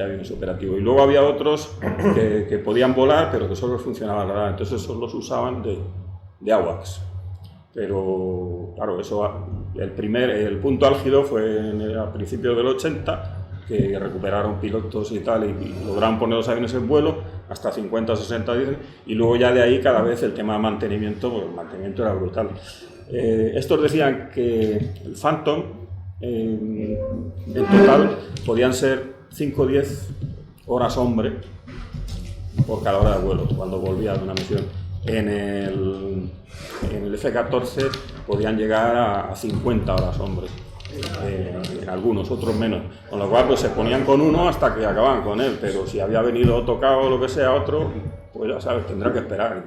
aviones operativos. Y luego había otros que podían volar, pero que solo funcionaba el radar, entonces esos los usaban de AWACS. Pero claro, el punto álgido fue a principios del 80, que recuperaron pilotos y tal, y lograron poner los aviones en vuelo, hasta 50, 60 dicen, y luego ya de ahí cada vez el tema de mantenimiento, pues el mantenimiento era brutal. Estos decían que el Phantom, en total, podían ser 5 o 10 horas hombre por cada hora de vuelo, cuando volvía de una misión. En el F-14 podían llegar a 50 horas hombre. En algunos, otros menos, con lo cual pues se ponían con uno hasta que acababan con él, pero si había venido tocado o lo que sea otro, pues ya sabes, tendrá que esperar.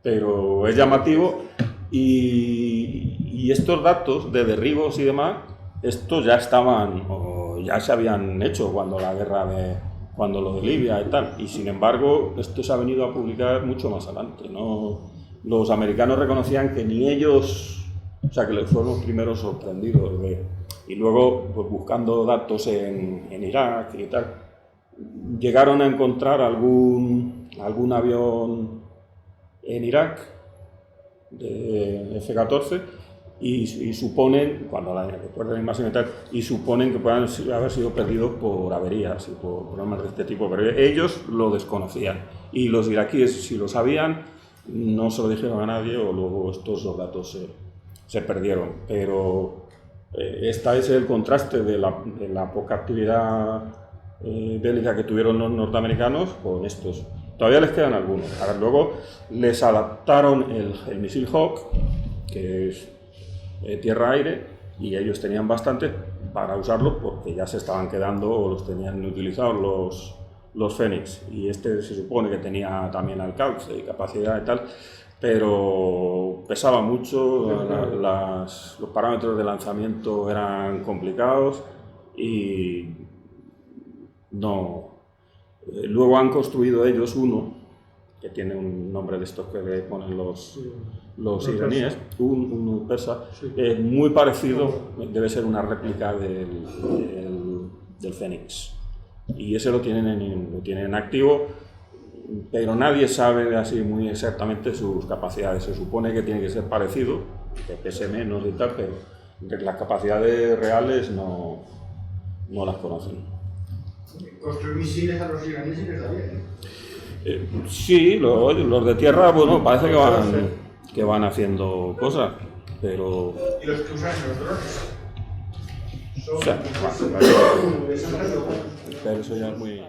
Pero es llamativo, y estos datos de derribos y demás, estos ya estaban, o ya se habían hecho cuando lo de Libia y tal, y sin embargo esto se ha venido a publicar mucho más adelante, ¿no? Los americanos reconocían que ni ellos... O sea, que fueron los primeros sorprendidos. Y luego, pues, buscando datos en Irak y tal, llegaron a encontrar algún avión en Irak de F-14 y suponen, después de la invasión y tal, y suponen que puedan haber sido perdidos por averías y por problemas de este tipo. Pero ellos lo desconocían. Y los iraquíes, si lo sabían, no se lo dijeron a nadie, o luego estos datos se perdieron, pero este es el contraste de la poca actividad bélica que tuvieron los norteamericanos con estos. Todavía les quedan algunos. Ahora, luego les adaptaron el misil Hawk, que es tierra-aire, y ellos tenían bastante para usarlos porque ya se estaban quedando o los tenían utilizados los Fénix. Y este se supone que tenía también alcance y capacidad y tal, pero pesaba mucho, los parámetros de lanzamiento eran complicados y no. Luego han construido ellos uno que tiene un nombre de estos que le ponen los iraníes, un persa, muy parecido, debe ser una réplica del Fénix. Y ese lo tienen en activo, pero nadie sabe así muy exactamente sus capacidades. Se supone que tiene que ser parecido, que pese menos y tal, pero las capacidades reales no las conocen. Construir misiles a los iraníes sí les da bien. Sí, los de tierra, bueno, parece que van haciendo cosas, pero... ¿Y los que usan los drones? O sea, pero eso ya es muy...